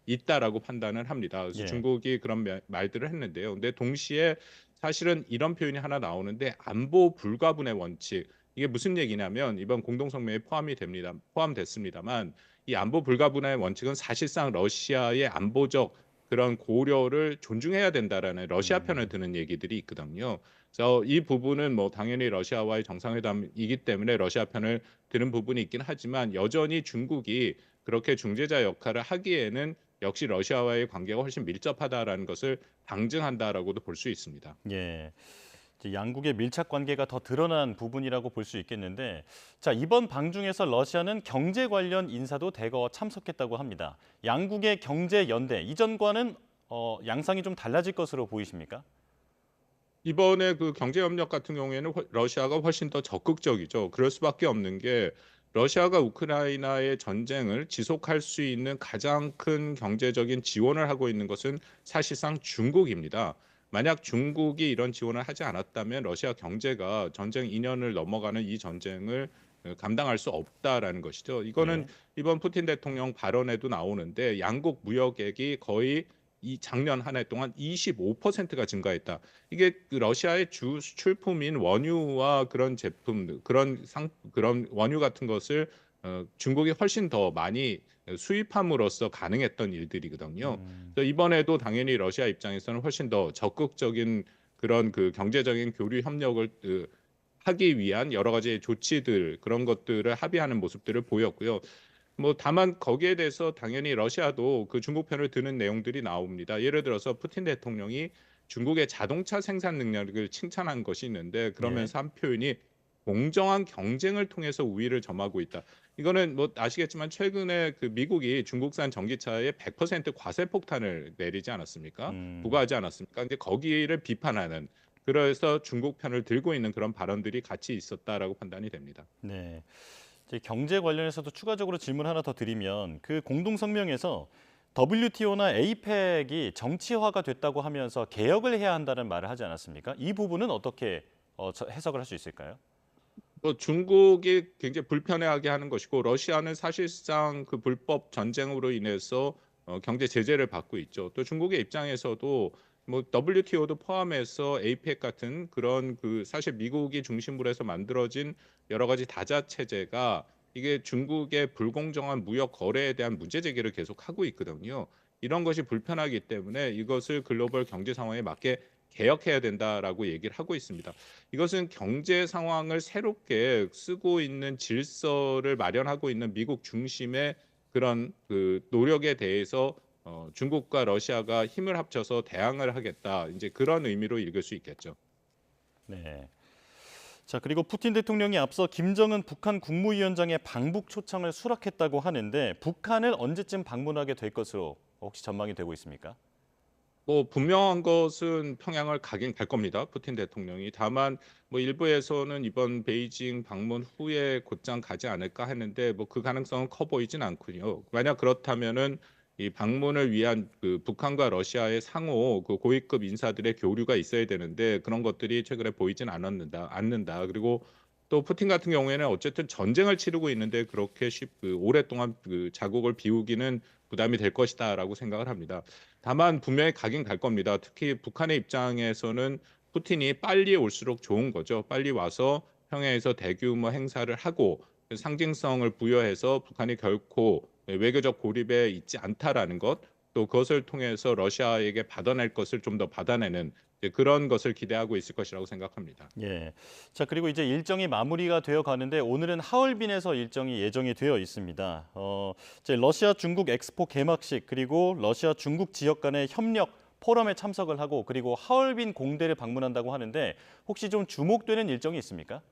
있다라고 판단을 합니다. 그래서 예. 중국이 그런 말들을 했는데요. 근데 동시에 사실은 이런 표현이 하나 나오는데 안보 불가분의 원칙. 이게 무슨 얘기냐면 이번 공동성명에 포함됐습니다만 이 안보 불가분의 원칙은 사실상 러시아의 안보적 그런 고려를 존중해야 된다라는 러시아 편을 드는 얘기들이 있거든요. 그래서 이 부분은 뭐 당연히 러시아와의 정상회담이기 때문에 러시아 편을 드는 부분이 있긴 하지만 여전히 중국이 그렇게 중재자 역할을 하기에는 역시 러시아와의 관계가 훨씬 밀접하다라는 것을 방증한다라고도 볼 수 있습니다. 예. 이제 양국의 밀착 관계가 더 드러난 부분이라고 볼 수 있겠는데 자, 이번 방중에서 러시아는 경제 관련 인사도 대거 참석했다고 합니다. 양국의 경제 연대 이전과는 양상이 좀 달라질 것으로 보이십니까? 이번에 그 경제 협력 같은 경우에는 러시아가 훨씬 더 적극적이죠. 그럴 수밖에 없는 게 러시아가 우크라이나의 전쟁을 지속할 수 있는 가장 큰 경제적인 지원을 하고 있는 것은 사실상 중국입니다. 만약 중국이 이런 지원을 하지 않았다면 러시아 경제가 전쟁 2년을 넘어가는 이 전쟁을 감당할 수 없다라는 것이죠. 이거는 이번 푸틴 대통령 발언에도 나오는데 양국 무역액이 거의 이 작년 한 해 동안 25%가 증가했다. 이게 그 러시아의 주 수출품인 원유와 그런 제품, 그런 원유 같은 것을 중국이 훨씬 더 많이 수입함으로써 가능했던 일들이거든요. 그래서 이번에도 당연히 러시아 입장에서는 훨씬 더 적극적인 그런 그 경제적인 교류 협력을 하기 위한 여러 가지 조치들 그런 것들을 합의하는 모습들을 보였고요. 뭐 다만 거기에 대해서 당연히 러시아도 그 중국 편을 드는 내용들이 나옵니다. 예를 들어서 푸틴 대통령이 중국의 자동차 생산 능력을 칭찬한 것이 있는데 그러면서 한 표현이 공정한 경쟁을 통해서 우위를 점하고 있다. 이거는 뭐 아시겠지만 최근에 그 미국이 중국산 전기차에 100% 과세 폭탄을 내리지 않았습니까? 부과하지 않았습니까? 근데 거기를 비판하는 그래서 중국 편을 들고 있는 그런 발언들이 같이 있었다라고 판단이 됩니다. 네. 이제 경제 관련해서도 추가적으로 질문 하나 더 드리면 그 공동 성명에서 WTO나 APEC이 정치화가 됐다고 하면서 개혁을 해야 한다는 말을 하지 않았습니까? 이 부분은 어떻게 해석을 할 수 있을까요? 뭐 중국이 굉장히 불편해하게 하는 것이고 러시아는 사실상 그 불법 전쟁으로 인해서 경제 제재를 받고 있죠. 또 중국의 입장에서도 뭐 WTO도 포함해서 APEC 같은 그런 그 사실 미국이 중심으로 해서 만들어진 여러 가지 다자 체제가 이게 중국의 불공정한 무역 거래에 대한 문제 제기를 계속 하고 있거든요. 이런 것이 불편하기 때문에 이것을 글로벌 경제 상황에 맞게 개혁해야 된다라고 얘기를 하고 있습니다. 이것은 경제 상황을 새롭게 쓰고 있는 질서를 마련하고 있는 미국 중심의 그런 그 노력에 대해서 중국과 러시아가 힘을 합쳐서 대항을 하겠다. 이제 그런 의미로 읽을 수 있겠죠. 네. 자, 그리고 푸틴 대통령이 앞서 김정은 북한 국무위원장의 방북 초청을 수락했다고 하는데 북한을 언제쯤 방문하게 될 것으로 혹시 전망이 되고 있습니까? 뭐 분명한 것은 평양을 가긴 갈 겁니다. 푸틴 대통령이. 다만 뭐 일부에서는 이번 베이징 방문 후에 곧장 가지 않을까 했는데 뭐 그 가능성은 커 보이진 않군요. 만약 그렇다면은 이 방문을 위한 그 북한과 러시아의 상호 그 고위급 인사들의 교류가 있어야 되는데 그런 것들이 최근에 보이진 않는다. 그리고 또 푸틴 같은 경우에는 어쨌든 전쟁을 치르고 있는데 그렇게 오랫동안 그 자국을 비우기는 부담이 될 것이다라고 생각을 합니다. 다만 분명히 가긴 갈 겁니다. 특히 북한의 입장에서는 푸틴이 빨리 올수록 좋은 거죠. 빨리 와서 평양에서 대규모 행사를 하고 상징성을 부여해서 북한이 결코 외교적 고립에 있지 않다라는 것, 또 그것을 통해서 러시아에게 받아낼 것을 좀 더 받아내는 그런 것을 기대하고 있을 것이라고 생각합니다. 예. 자, 그리고 이제 일정이 마무리가 되어 가는데 오늘은 하얼빈에서 일정이 예정이 되어 있습니다. 이제 러시아 중국 엑스포 개막식 그리고 러시아 중국 지역 간의 협력 포럼에 참석을 하고 그리고 하얼빈 공대를 방문한다고 하는데 혹시 좀 주목되는 일정이 있습니까?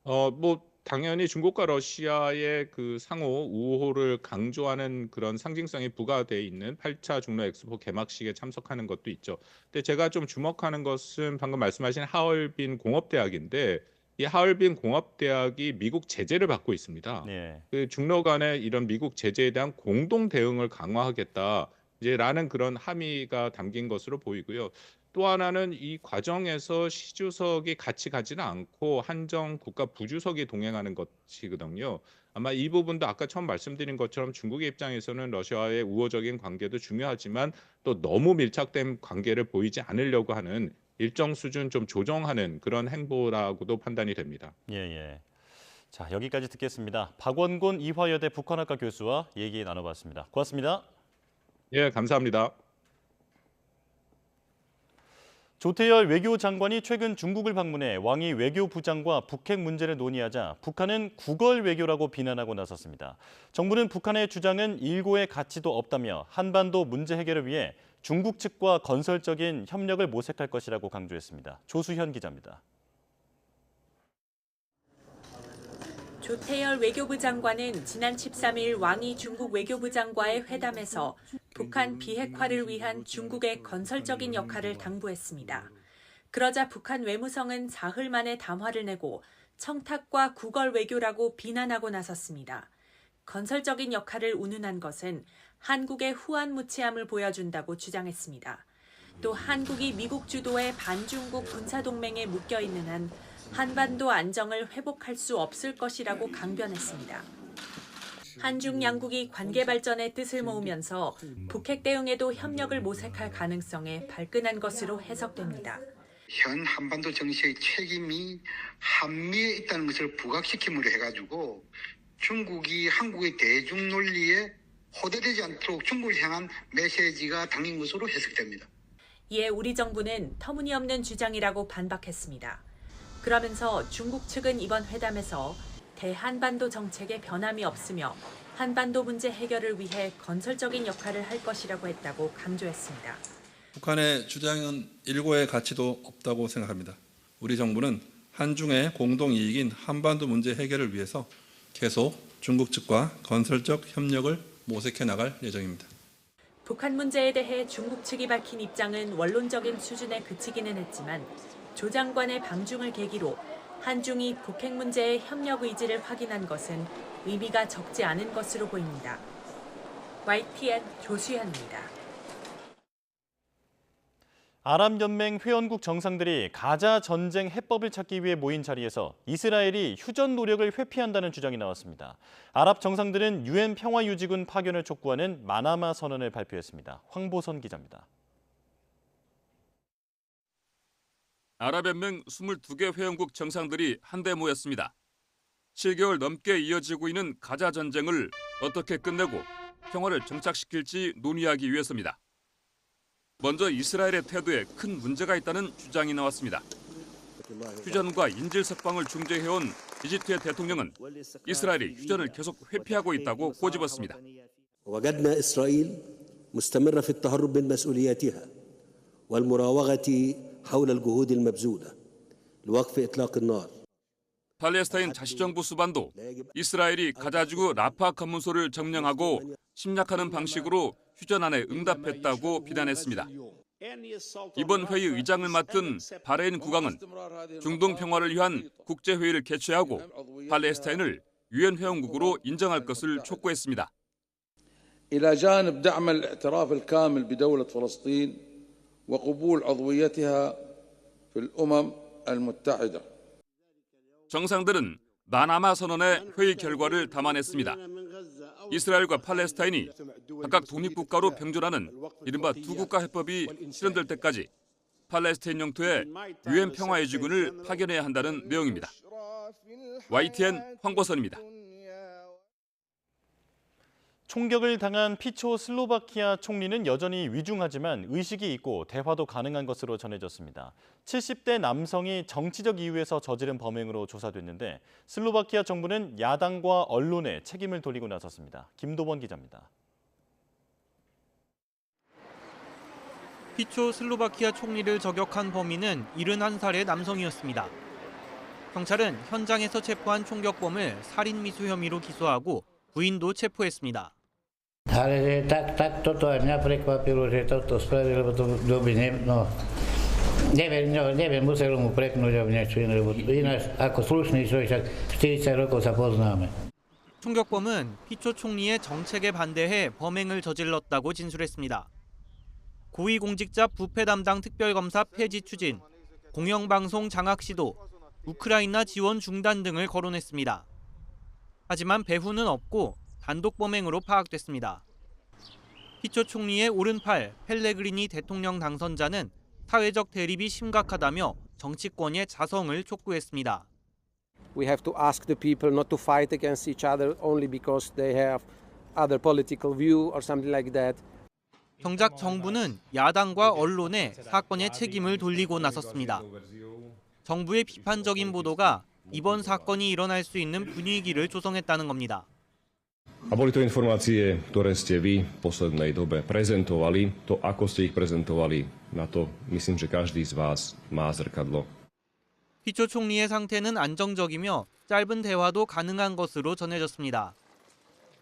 뭐 당연히 중국과 러시아의 그 상호 우호를 강조하는 그런 상징성이 부과되어 있는 8차 중러 엑스포 개막식에 참석하는 것도 있죠. 근데 제가 좀 주목하는 것은 방금 말씀하신 하얼빈 공업대학인데 이 하얼빈 공업대학이 미국 제재를 받고 있습니다. 그 중러 간의 이런 미국 제재에 대한 공동 대응을 강화하겠다. 이제라는 그런 함의가 담긴 것으로 보이고요. 또 하나는 이 과정에서 시 주석이 같이 가지는 않고 한정 국가 부주석이 동행하는 것이거든요. 아마 이 부분도 아까 처음 말씀드린 것처럼 중국의 입장에서는 러시아와의 우호적인 관계도 중요하지만 또 너무 밀착된 관계를 보이지 않으려고 하는 일정 수준 좀 조정하는 그런 행보라고도 판단이 됩니다. 예. 자, 여기까지 듣겠습니다. 박원곤 이화여대 북한학과 교수와 얘기 나눠봤습니다. 고맙습니다. 예, 감사합니다. 조태열 외교장관이 최근 중국을 방문해 왕이 외교부장과 북핵 문제를 논의하자 북한은 구걸 외교라고 비난하고 나섰습니다. 정부는 북한의 주장은 일고의 가치도 없다며 한반도 문제 해결을 위해 중국 측과 건설적인 협력을 모색할 것이라고 강조했습니다. 조수현 기자입니다. 조태열 외교부 장관은 지난 13일 왕이 중국 외교부 장과의 회담에서 북한 비핵화를 위한 중국의 건설적인 역할을 당부했습니다. 그러자 북한 외무성은 사흘 만에 담화를 내고 청탁과 구걸 외교라고 비난하고 나섰습니다. 건설적인 역할을 운운한 것은 한국의 후한무치함을 보여준다고 주장했습니다. 또 한국이 미국 주도의 반중국 군사동맹에 묶여있는 한 한반도 안정을 회복할 수 없을 것이라고 강변했습니다. 한중 양국이 관계 발전의 뜻을 모으면서 북핵 대응에도 협력을 모색할 가능성에 발끈한 것으로 해석됩니다. 현 한반도 정세의 책임이 한미에 있다는 것을 부각시킴으로 해가지고 중국이 한국의 대중 논리에 호되되지 않도록 중국을 향한 메시지가 담긴 것으로 해석됩니다. 이에 우리 정부는 터무니없는 주장이라고 반박했습니다. 그러면서 중국 측은 이번 회담에서 대한반도 정책에 변함이 없으며 한반도 문제 해결을 위해 건설적인 역할을 할 것이라고 했다고 강조했습니다. 북한의 주장은 일고의 가치도 없다고 생각합니다. 우리 정부는 한중의 공동이익인 한반도 문제 해결을 위해서 계속 중국 측과 건설적 협력을 모색해 나갈 예정입니다. 북한 문제에 대해 중국 측이 밝힌 입장은 원론적인 수준에 그치기는 했지만 조 장관의 방중을 계기로 한중이 북핵 문제의 협력 의지를 확인한 것은 의미가 적지 않은 것으로 보입니다. YTN 조수현입니다. 아랍연맹 회원국 정상들이 가자 전쟁 해법을 찾기 위해 모인 자리에서 이스라엘이 휴전 노력을 회피한다는 주장이 나왔습니다. 아랍 정상들은 유엔 평화유지군 파견을 촉구하는 마나마 선언을 발표했습니다. 황보선 기자입니다. 아랍연맹 22개 회원국 정상들이 한데 모였습니다. 7개월 넘게 이어지고 있는 가자 전쟁을 어떻게 끝내고 평화를 정착시킬지 논의하기 위해서입니다. 먼저 이스라엘의 태도에 큰 문제가 있다는 주장이 나왔습니다. 휴전과 인질 석방을 중재해온 이집트의 대통령은 이스라엘이 휴전을 계속 회피하고 있다고 꼬집었습니다. وجدنا إسرائيل مستمرة في التهرب من مسؤولياتها والمراوغة حول الجهود المبذولة لوقف إطلاق النار. 팔레스타인 자치정부 수반도 이스라엘이 가자지구 라파 검문소를 점령하고 침략하는 방식으로 휴전안에 응답했다고 비난했습니다. 이번 회의 의장을 맡은 바레인 국왕은 중동 평화를 위한 국제회의를 개최하고 팔레스타인을 유엔 회원국으로 인정할 것을 촉구했습니다. إلى جانب دعم الاعتراف الكامل بدولة فلسطين وقبول عضويتها في الأمم المتحدة. 정상들은 마나마 선언의 회의 결과를 담아냈습니다. 이스라엘과 팔레스타인이 각각 독립국가로 병존하는 이른바 두국가 해법이 실현될 때까지 팔레스타인 영토에 유엔 평화유지군을 파견해야 한다는 내용입니다. YTN 황보선입니다. 총격을 당한 피초 슬로바키아 총리는 여전히 위중하지만 의식이 있고 대화도 가능한 것으로 전해졌습니다. 70대 남성이 정치적 이유에서 저지른 범행으로 조사됐는데 슬로바키아 정부는 야당과 언론에 책임을 돌리고 나섰습니다. 김도번 기자입니다. 피초 슬로바키아 총리를 저격한 범인은 71살의 남성이었습니다. 경찰은 현장에서 체포한 총격범을 살인 미수 혐의로 기소하고 부인도 체포했습니다. Tak toto mňa prekvapilo, že toto spravili, lebo to by neviem, muselo mu preknúť alebo niečo iné, lebo ináč ako slušný človek, však 40 rokov sa poznáme. 총격범은 피초 총리의 정책에 반대해 범행을 저질렀다고 진술했습니다. 고위공직자 부패 담당 특별검사 폐지 추진, 공영방송 장악 시도, 우크라이나 지원 중단 등을 거론했습니다. 하지만 배후는 없고 단독 범행으로 파악됐습니다. 피초 총리의 오른팔 펠레그리니 대통령 당선자는 사회적 대립이 심각하다며 정치권의 자성을 촉구했습니다. We have to ask the people not to fight against each other only because they have other political view or something like that. 정작 정부는 야당과 언론에 사건의 책임을 돌리고 나섰습니다. 정부의 비판적인 보도가 이번 사건이 일어날 수 있는 분위기를 조성했다는 겁니다. A boli to informácie, ktoré ste vy v poslednej dobe prezentovali. To, ako ste ich prezentovali, na to myslím, že každý z vás má zrkadlo. 피초 총리의 상태는 안정적이며 짧은 대화도 가능한 것으로 전해졌습니다.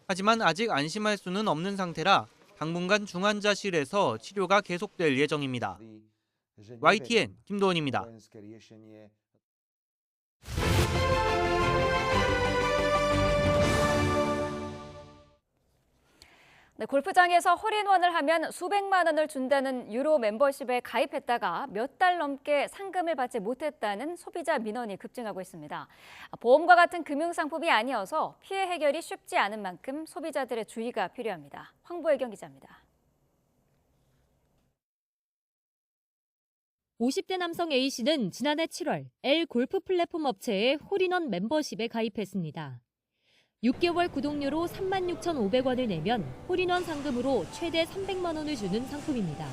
하지만 아직 안심할 수는 없는 상태라 당분간 중환자실에서 치료가 계속될 예정입니다. YTN 김도원입니다. 네, 골프장에서 홀인원을 하면 수백만 원을 준다는 유로 멤버십에 가입했다가 몇 달 넘게 상금을 받지 못했다는 소비자 민원이 급증하고 있습니다. 보험과 같은 금융상품이 아니어서 피해 해결이 쉽지 않은 만큼 소비자들의 주의가 필요합니다. 황보혜경 기자입니다. 50대 남성 A씨는 지난해 7월 L 골프 플랫폼 업체의 홀인원 멤버십에 가입했습니다. 6개월 구독료로 36,500원을 내면 홀인원 상금으로 최대 300만 원을 주는 상품입니다.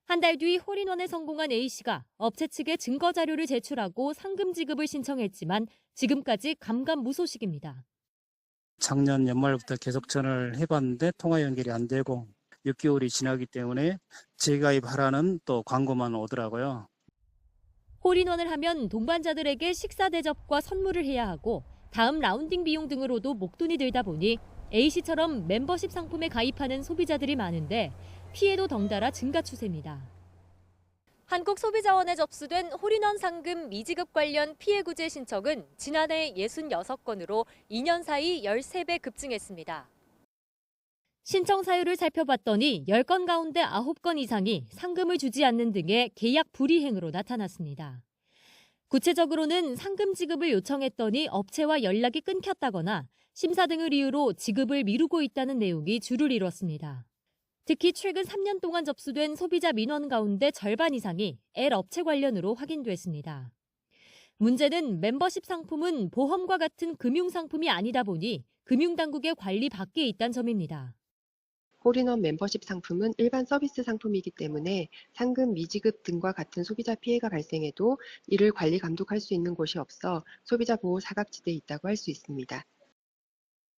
한 달 뒤 홀인원에 성공한 A씨가 업체 측에 증거 자료를 제출하고 상금 지급을 신청했지만 지금까지 감감무소식입니다. 작년 연말부터 계속 전화를 해봤는데 통화 연결이 안 되고 6개월이 지나기 때문에 재가입하라는 또 광고만 오더라고요. 홀인원을 하면 동반자들에게 식사 대접과 선물을 해야 하고 다음 라운딩 비용 등으로도 목돈이 들다 보니 A씨처럼 멤버십 상품에 가입하는 소비자들이 많은데 피해도 덩달아 증가 추세입니다. 한국소비자원에 접수된 홀인원 상금 미지급 관련 피해 구제 신청은 지난해 66건으로 2년 사이 13배 급증했습니다. 신청 사유를 살펴봤더니 10건 가운데 9건 이상이 상금을 주지 않는 등의 계약 불이행으로 나타났습니다. 구체적으로는 상금 지급을 요청했더니 업체와 연락이 끊겼다거나 심사 등을 이유로 지급을 미루고 있다는 내용이 주를 이뤘습니다. 특히 최근 3년 동안 접수된 소비자 민원 가운데 절반 이상이 L 업체 관련으로 확인됐습니다. 문제는 멤버십 상품은 보험과 같은 금융상품이 아니다 보니 금융당국의 관리 밖에 있다는 점입니다. 홀인원 멤버십 상품은 일반 서비스 상품이기 때문에 상금 미지급 등과 같은 소비자 피해가 발생해도 이를 관리 감독할 수 있는 곳이 없어 소비자 보호 사각지대에 있다고 할 수 있습니다.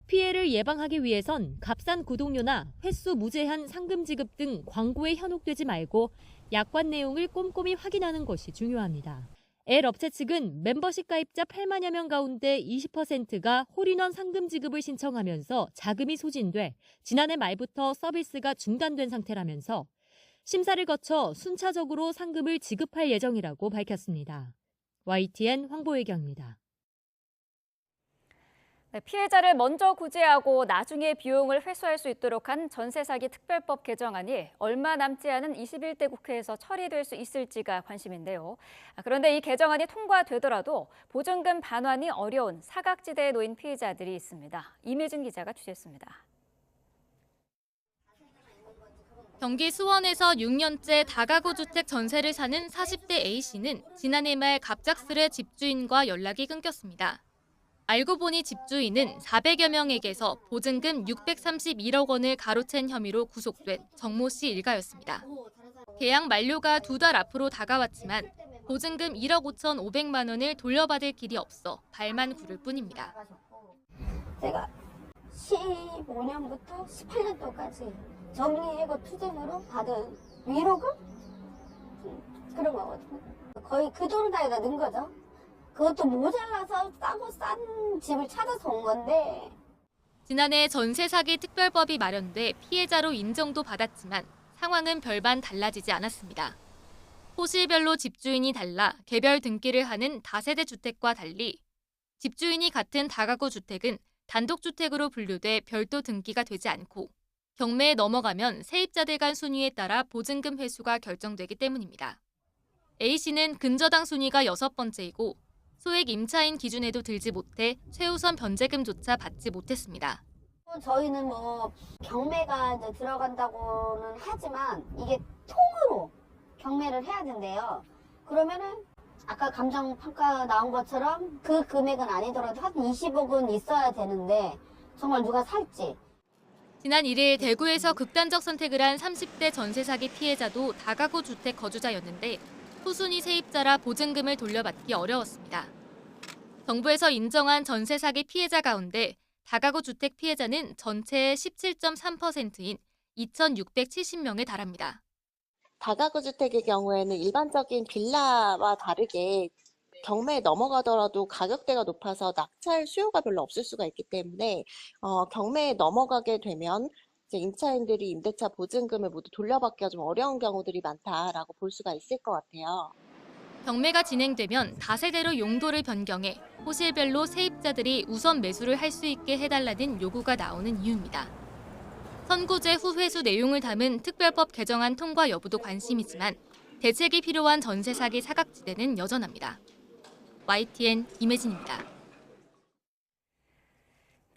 피해를 예방하기 위해선 값싼 구독료나 횟수 무제한 상금 지급 등 광고에 현혹되지 말고 약관 내용을 꼼꼼히 확인하는 것이 중요합니다. L 업체 측은 멤버십 가입자 8만여 명 가운데 20%가 홀인원 상금 지급을 신청하면서 자금이 소진돼 지난해 말부터 서비스가 중단된 상태라면서 심사를 거쳐 순차적으로 상금을 지급할 예정이라고 밝혔습니다. YTN 황보혜경입니다. 피해자를 먼저 구제하고 나중에 비용을 회수할 수 있도록 한 전세 사기 특별법 개정안이 얼마 남지 않은 21대 국회에서 처리될 수 있을지가 관심인데요. 그런데 이 개정안이 통과되더라도 보증금 반환이 어려운 사각지대에 놓인 피해자들이 있습니다. 임혜진 기자가 취재했습니다. 경기 수원에서 6년째 다가구 주택 전세를 사는 40대 A씨는 지난해 말 갑작스레 집주인과 연락이 끊겼습니다. 알고 보니 집주인은 400여 명에게서 보증금 631억 원을 가로챈 혐의로 구속된 정모 씨 일가였습니다. 계약 만료가 2달 앞으로 다가왔지만 보증금 1억 5,500만 원을 돌려받을 길이 없어 발만 구를 뿐입니다. 제가 15년부터 18년도까지 정리해고 투쟁으로 받은 위로금? 그런 거거든요. 거의 그 돈 단위가 는 거죠. 그것도 모자라서 싸고 싼 집을 찾아서 온 건데. 지난해 전세 사기 특별법이 마련돼 피해자로 인정도 받았지만 상황은 별반 달라지지 않았습니다. 호실별로 집주인이 달라 개별 등기를 하는 다세대 주택과 달리 집주인이 같은 다가구 주택은 단독주택으로 분류돼 별도 등기가 되지 않고 경매에 넘어가면 세입자들 간 순위에 따라 보증금 회수가 결정되기 때문입니다. A씨는 근저당 순위가 6번째이고 소액 임차인 기준에도 들지 못해 최우선 변제금조차 받지 못했습니다. 저희는 뭐 경매가 이제 들어간다고는 하지만 이게 통으로 경매를 해야 된대요. 그러면은 아까 감정평가 나온 것처럼 그 금액은 아니더라도 한 20억은 있어야 되는데 정말 누가 살지. 지난 1일 대구에서 극단적 선택을 한 30대 전세 사기 피해자도 다가구 주택 거주자였는데 후순위 세입자라 보증금을 돌려받기 어려웠습니다. 정부에서 인정한 전세 사기 피해자 가운데 다가구 주택 피해자는 전체의 17.3%인 2,670명에 달합니다. 다가구 주택의 경우에는 일반적인 빌라와 다르게 경매에 넘어가더라도 가격대가 높아서 낙찰 수요가 별로 없을 수가 있기 때문에 경매에 넘어가게 되면 이제 임차인들이 임대차 보증금을 모두 돌려받기가 좀 어려운 경우들이 많다라고 볼 수가 있을 것 같아요. 경매가 진행되면 다세대로 용도를 변경해 호실별로 세입자들이 우선 매수를 할 수 있게 해달라는 요구가 나오는 이유입니다. 선고제 후 회수 내용을 담은 특별법 개정안 통과 여부도 관심이지만 대책이 필요한 전세 사기 사각지대는 여전합니다. YTN 임혜진입니다.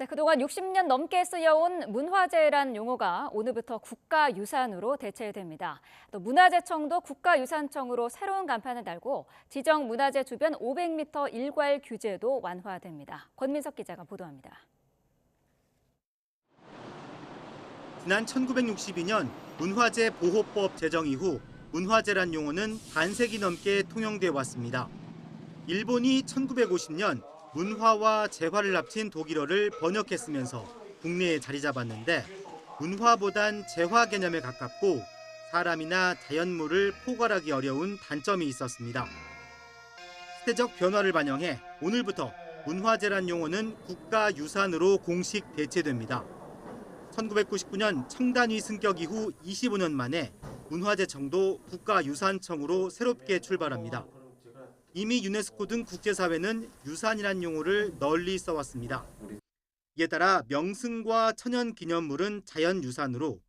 네, 그동안 60년 넘게 쓰여온 문화재란 용어가 오늘부터 국가유산으로 대체됩니다. 또 문화재청도 국가유산청으로 새로운 간판을 달고 지정 문화재 주변 500m 일괄 규제도 완화됩니다. 권민석 기자가 보도합니다. 지난 1962년 문화재 보호법 제정 이후 문화재란 용어는 반세기 넘게 통용돼 왔습니다. 일본이 1950년 문화와 재화를 합친 독일어를 번역했으면서 국내에 자리 잡았는데 문화보단 재화 개념에 가깝고 사람이나 자연물을 포괄하기 어려운 단점이 있었습니다. 시대적 변화를 반영해 오늘부터 문화재란 용어는 국가유산으로 공식 대체됩니다. 1999년 청단위 승격 이후 25년 만에 문화재청도 국가유산청으로 새롭게 출발합니다. 이미 유네스코 등 국제사회는 유산이란 용어를 널리 써왔습니다. 이에 따라 명승과 천연기념물은 자연유산으로,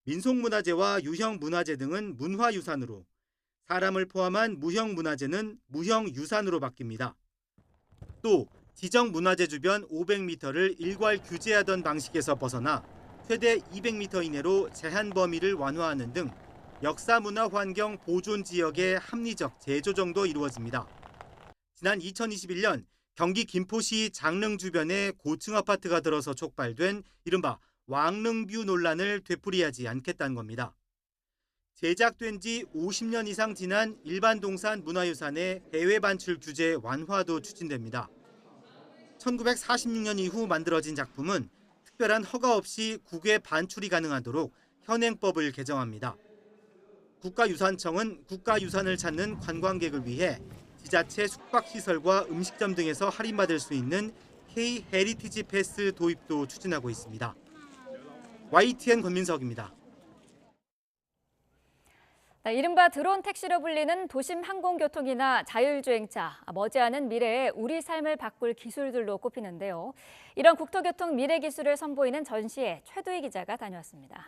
민속문화재와 유형문화재 등은 문화유산으로, 사람을 포함한 무형문화재는 무형유산으로 바뀝니다. 또 지정문화재 주변 500m를 일괄 규제하던 방식에서 벗어나 최대 200m 이내로 제한 범위를 완화하는 등 역사문화환경 보존 지역의 합리적 재조정도 이루어집니다. 지난 2021년 경기 김포시 장릉 주변에 고층 아파트가 들어서 촉발된 이른바 왕릉뷰 논란을 되풀이하지 않겠다는 겁니다. 제작된 지 50년 이상 지난 일반 동산 문화유산의 해외 반출 규제 완화도 추진됩니다. 1946년 이후 만들어진 작품은 특별한 허가 없이 국외 반출이 가능하도록 현행법을 개정합니다. 국가유산청은 국가유산을 찾는 관광객을 위해 지자체 숙박시설과 음식점 등에서 할인받을 수 있는 K-헤리티지 패스 도입도 추진하고 있습니다. YTN 권민석입니다. 네, 이른바 드론 택시로 불리는 도심 항공교통이나 자율주행차, 머지않은 미래에 우리 삶을 바꿀 기술들로 꼽히는데요. 이런 국토교통 미래 기술을 선보이는 전시에 최두희 기자가 다녀왔습니다.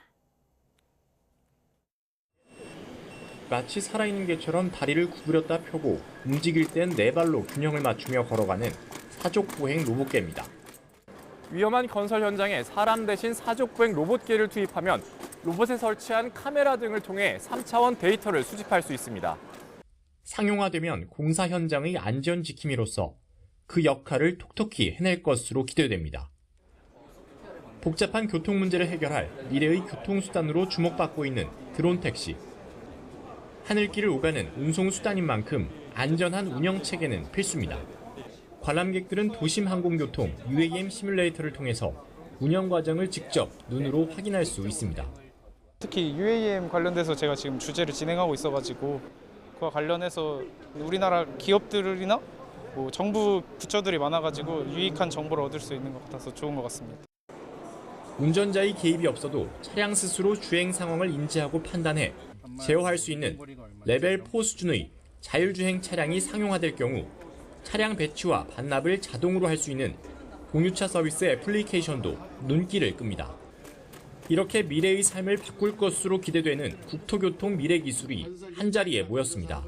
마치 살아있는 개처럼 다리를 구부렸다 펴고 움직일 땐 네 발로 균형을 맞추며 걸어가는 사족보행 로봇개입니다. 위험한 건설 현장에 사람 대신 사족보행 로봇개를 투입하면 로봇에 설치한 카메라 등을 통해 3차원 데이터를 수집할 수 있습니다. 상용화되면 공사 현장의 안전 지킴이로서 그 역할을 톡톡히 해낼 것으로 기대됩니다. 복잡한 교통 문제를 해결할 미래의 교통수단으로 주목받고 있는 드론 택시. 하늘길을 오가는 운송수단인 만큼 안전한 운영체계는 필수입니다. 관람객들은 도심 항공교통 UAM 시뮬레이터를 통해서 운영 과정을 직접 눈으로 확인할 수 있습니다. 특히 UAM 관련돼서 제가 지금 주제를 진행하고 있어가지고 그와 관련해서 우리나라 기업들이나 정부 부처들이 많아가지고 유익한 정보를 얻을 수 있는 것 같아서 좋은 것 같습니다. 운전자의 개입이 없어도 차량 스스로 주행 상황을 인지하고 판단해 제어할 수 있는 레벨 4 수준의 자율주행 차량이 상용화될 경우 차량 배치와 반납을 자동으로 할 수 있는 공유차 서비스 애플리케이션도 눈길을 끕니다. 이렇게 미래의 삶을 바꿀 것으로 기대되는 국토교통 미래 기술이 한자리에 모였습니다.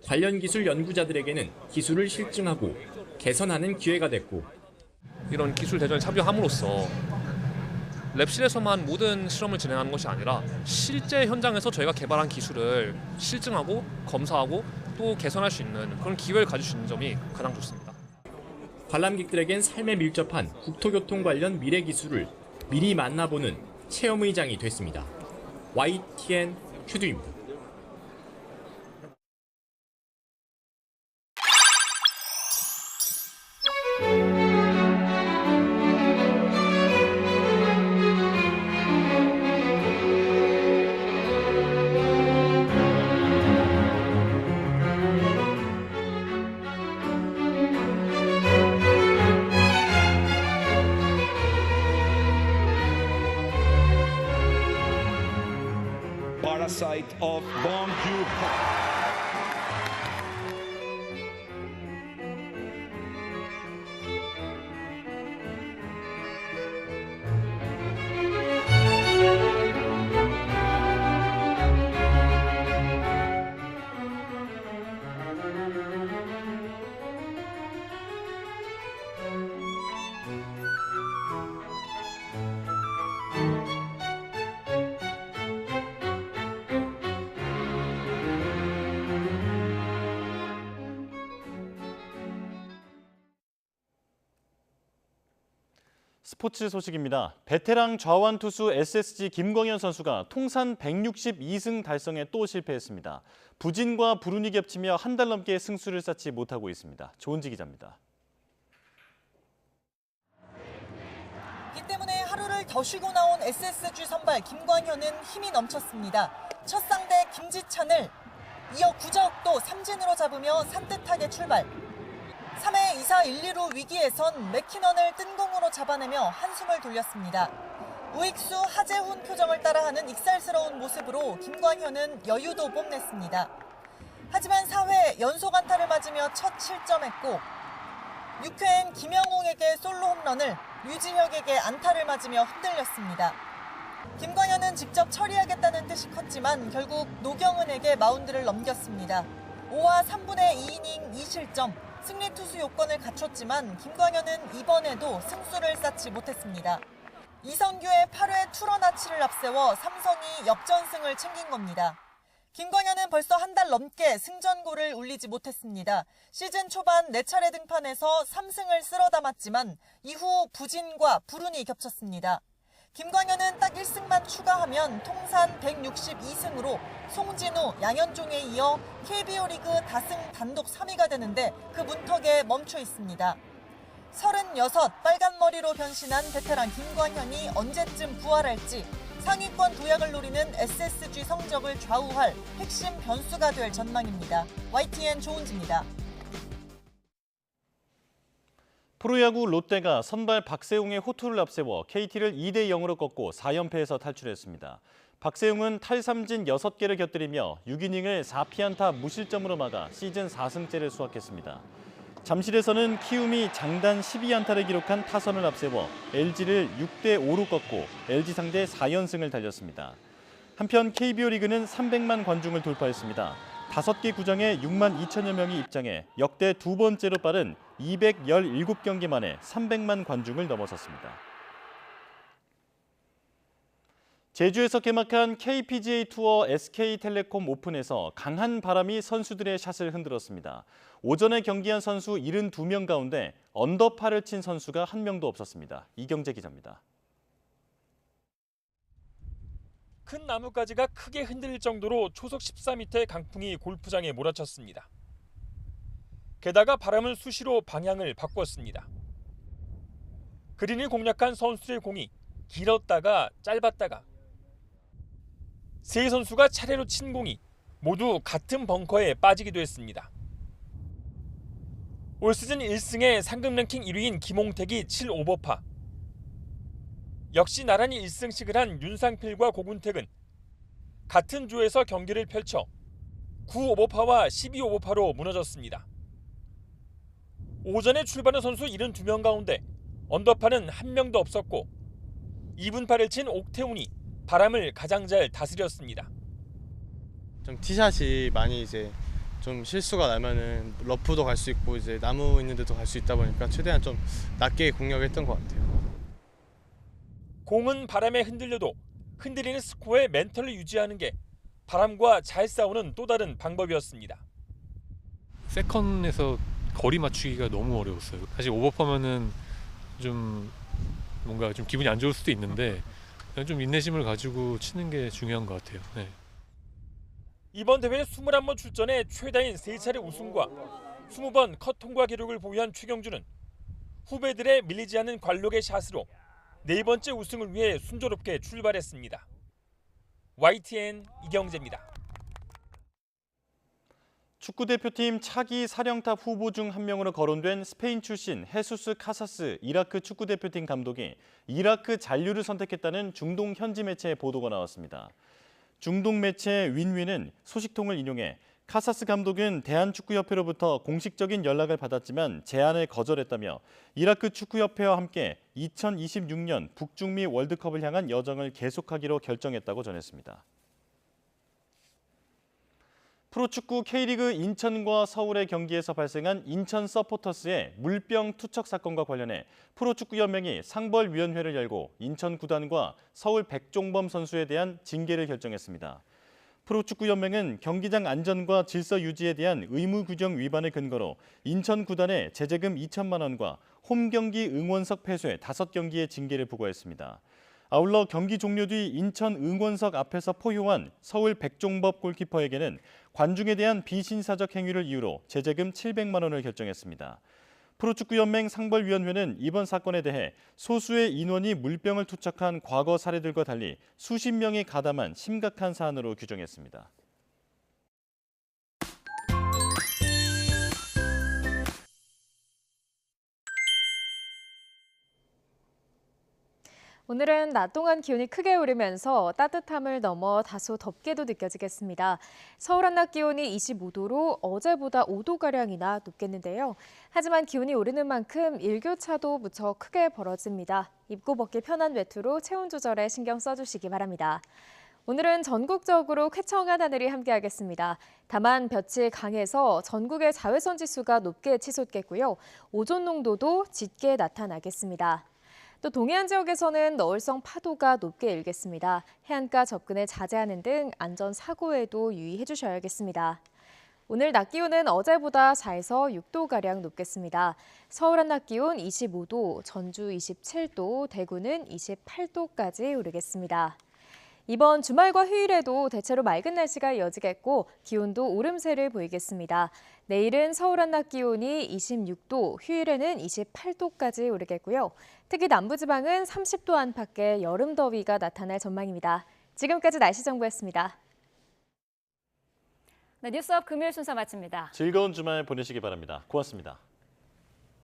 관련 기술 연구자들에게는 기술을 실증하고 개선하는 기회가 됐고 이런 기술 대전에 참여함으로써 랩실에서만 모든 실험을 진행하는 것이 아니라 실제 현장에서 저희가 개발한 기술을 실증하고 검사하고 또 개선할 수 있는 그런 기회를 가질 수 있는 점이 가장 좋습니다. 관람객들에겐 삶에 밀접한 국토교통 관련 미래 기술을 미리 만나보는 체험의 장이 됐습니다. YTN 최두입니다. Parasite of Bong Joon-ho. 스포츠 소식입니다. 베테랑 좌완 투수 SSG 김광현 선수가 통산 162승 달성에 또 실패했습니다. 부진과 불운이 겹치며 한 달 넘게 승수를 쌓지 못하고 있습니다. 조은지 기자입니다. 이 때문에 하루를 더 쉬고 나온 SSG 선발 김광현은 힘이 넘쳤습니다. 첫 상대 김지찬을 이어 구자욱도 삼진으로 잡으며 산뜻하게 출발. 3회 2사 1, 2루 위기에선 맥키넌을 뜬공으로 잡아내며 한숨을 돌렸습니다. 우익수 하재훈 표정을 따라하는 익살스러운 모습으로 김광현은 여유도 뽐냈습니다. 하지만 4회 연속 안타를 맞으며 첫 실점했고 6회엔 김영웅에게 솔로 홈런을 류지혁에게 안타를 맞으며 흔들렸습니다. 김광현은 직접 처리하겠다는 뜻이 컸지만 결국 노경은에게 마운드를 넘겼습니다. 5와 3분의 2이닝 2실점, 승리 투수 요건을 갖췄지만 김광현은 이번에도 승수를 쌓지 못했습니다. 이성규의 8회 투런 아치를 앞세워 삼성이 역전승을 챙긴 겁니다. 김광현은 벌써 한 달 넘게 승전고를 울리지 못했습니다. 시즌 초반 4차례 등판에서 3승을 쓸어 담았지만 이후 부진과 불운이 겹쳤습니다. 김광현은 딱 1승만 추가하면 통산 162승으로 송진우, 양현종에 이어 KBO 리그 다승 단독 3위가 되는데 그 문턱에 멈춰 있습니다. 36 빨간 머리로 변신한 베테랑 김광현이 언제쯤 부활할지 상위권 도약을 노리는 SSG 성적을 좌우할 핵심 변수가 될 전망입니다. YTN 조은지입니다. 프로야구 롯데가 선발 박세웅의 호투를 앞세워 KT를 2대 0으로 꺾고 4연패에서 탈출했습니다. 박세웅은 탈삼진 6개를 곁들이며 6이닝을 4피안타 무실점으로 막아 시즌 4승째를 수확했습니다. 잠실에서는 키움이 장단 12안타를 기록한 타선을 앞세워 LG를 6대 5로 꺾고 LG 상대 4연승을 달렸습니다. 한편 KBO 리그는 300만 관중을 돌파했습니다. 5개 구장에 6만 2천여 명이 입장해 역대 두 번째로 빠른 217경기 만에 300만 관중을 넘어섰습니다. 제주에서 개막한 KPGA 투어 SK텔레콤 오픈에서 강한 바람이 선수들의 샷을 흔들었습니다. 오전에 경기한 선수 72명 가운데 언더파를 친 선수가 한 명도 없었습니다. 이경재 기자입니다. 큰 나뭇가지가 크게 흔들릴 정도로 초속 14m의 강풍이 골프장에 몰아쳤습니다. 게다가 바람은 수시로 방향을 바꿨습니다. 그린을 공략한 선수들의 공이 길었다가 짧았다가 세 선수가 차례로 친 공이 모두 같은 벙커에 빠지기도 했습니다. 올 시즌 1승에 상금 랭킹 1위인 김홍택이 7오버파. 역시 나란히 1승씩을 한 윤상필과 고군택은 같은 조에서 경기를 펼쳐 9오버파와 12오버파로 무너졌습니다. 오전에 출발한 선수 72명 가운데 언더파는 한 명도 없었고 2분파를 친 옥태훈이 바람을 가장 잘 다스렸습니다. 좀 티샷이 많이 이제 좀 실수가 나면은 러프도 갈 수 있고 이제 나무 있는 데도 갈 수 있다 보니까 최대한 좀 낮게 공략했던 것 같아요. 공은 바람에 흔들려도 흔들리는 스코어의 멘탈을 유지하는 게 바람과 잘 싸우는 또 다른 방법이었습니다. 세컨에서 거리 맞추기가 너무 어려웠어요. 사실 오버파면은 좀 뭔가 좀 기분이 안 좋을 수도 있는데 그냥 좀 인내심을 가지고 치는 게 중요한 것 같아요. 네. 이번 대회 21번 출전에 최다인 3차례 우승과 20번 컷 통과 기록을 보유한 최경주는 후배들의 밀리지 않는 관록의 샷으로 4번째 우승을 위해 순조롭게 출발했습니다. YTN 이경재입니다. 축구대표팀 차기 사령탑 후보 중 한 명으로 거론된 스페인 출신 헤수스 카사스 이라크 축구대표팀 감독이 이라크 잔류를 선택했다는 중동 현지 매체의 보도가 나왔습니다. 중동 매체 윈윈은 소식통을 인용해 카사스 감독은 대한축구협회로부터 공식적인 연락을 받았지만 제안을 거절했다며 이라크 축구협회와 함께 2026년 북중미 월드컵을 향한 여정을 계속하기로 결정했다고 전했습니다. 프로축구 K리그 인천과 서울의 경기에서 발생한 인천 서포터스의 물병 투척 사건과 관련해 프로축구연맹이 상벌위원회를 열고 인천 구단과 서울 백종범 선수에 대한 징계를 결정했습니다. 프로축구연맹은 경기장 안전과 질서 유지에 대한 의무 규정 위반을 근거로 인천 구단에 제재금 2천만 원과 홈 경기 응원석 폐쇄 5경기의 징계를 부과했습니다. 아울러 경기 종료 뒤 인천 응원석 앞에서 포효한 서울 백종법 골키퍼에게는 관중에 대한 비신사적 행위를 이유로 제재금 700만 원을 결정했습니다. 프로축구연맹 상벌위원회는 이번 사건에 대해 소수의 인원이 물병을 투척한 과거 사례들과 달리 수십 명이 가담한 심각한 사안으로 규정했습니다. 오늘은 낮 동안 기온이 크게 오르면서 따뜻함을 넘어 다소 덥게도 느껴지겠습니다. 서울 한낮 기온이 25도로 어제보다 5도가량이나 높겠는데요. 하지만 기온이 오르는 만큼 일교차도 무척 크게 벌어집니다. 입고 벗기 편한 외투로 체온 조절에 신경 써주시기 바랍니다. 오늘은 전국적으로 쾌청한 하늘이 함께하겠습니다. 다만 볕이 강해서 전국의 자외선 지수가 높게 치솟겠고요. 오존 농도도 짙게 나타나겠습니다. 또 동해안 지역에서는 너울성 파도가 높게 일겠습니다. 해안가 접근에 자제하는 등 안전사고에도 유의해 주셔야겠습니다. 오늘 낮 기온은 어제보다 4에서 6도가량 높겠습니다. 서울 한낮 기온 25도, 전주 27도, 대구는 28도까지 오르겠습니다. 이번 주말과 휴일에도 대체로 맑은 날씨가 이어지겠고 기온도 오름세를 보이겠습니다. 내일은 서울 한낮 기온이 26도, 휴일에는 28도까지 오르겠고요. 특히 남부지방은 30도 안팎의 여름 더위가 나타날 전망입니다. 지금까지 날씨 정보였습니다. 네, 뉴스업 금요일 순서 마칩니다. 즐거운 주말 보내시기 바랍니다. 고맙습니다.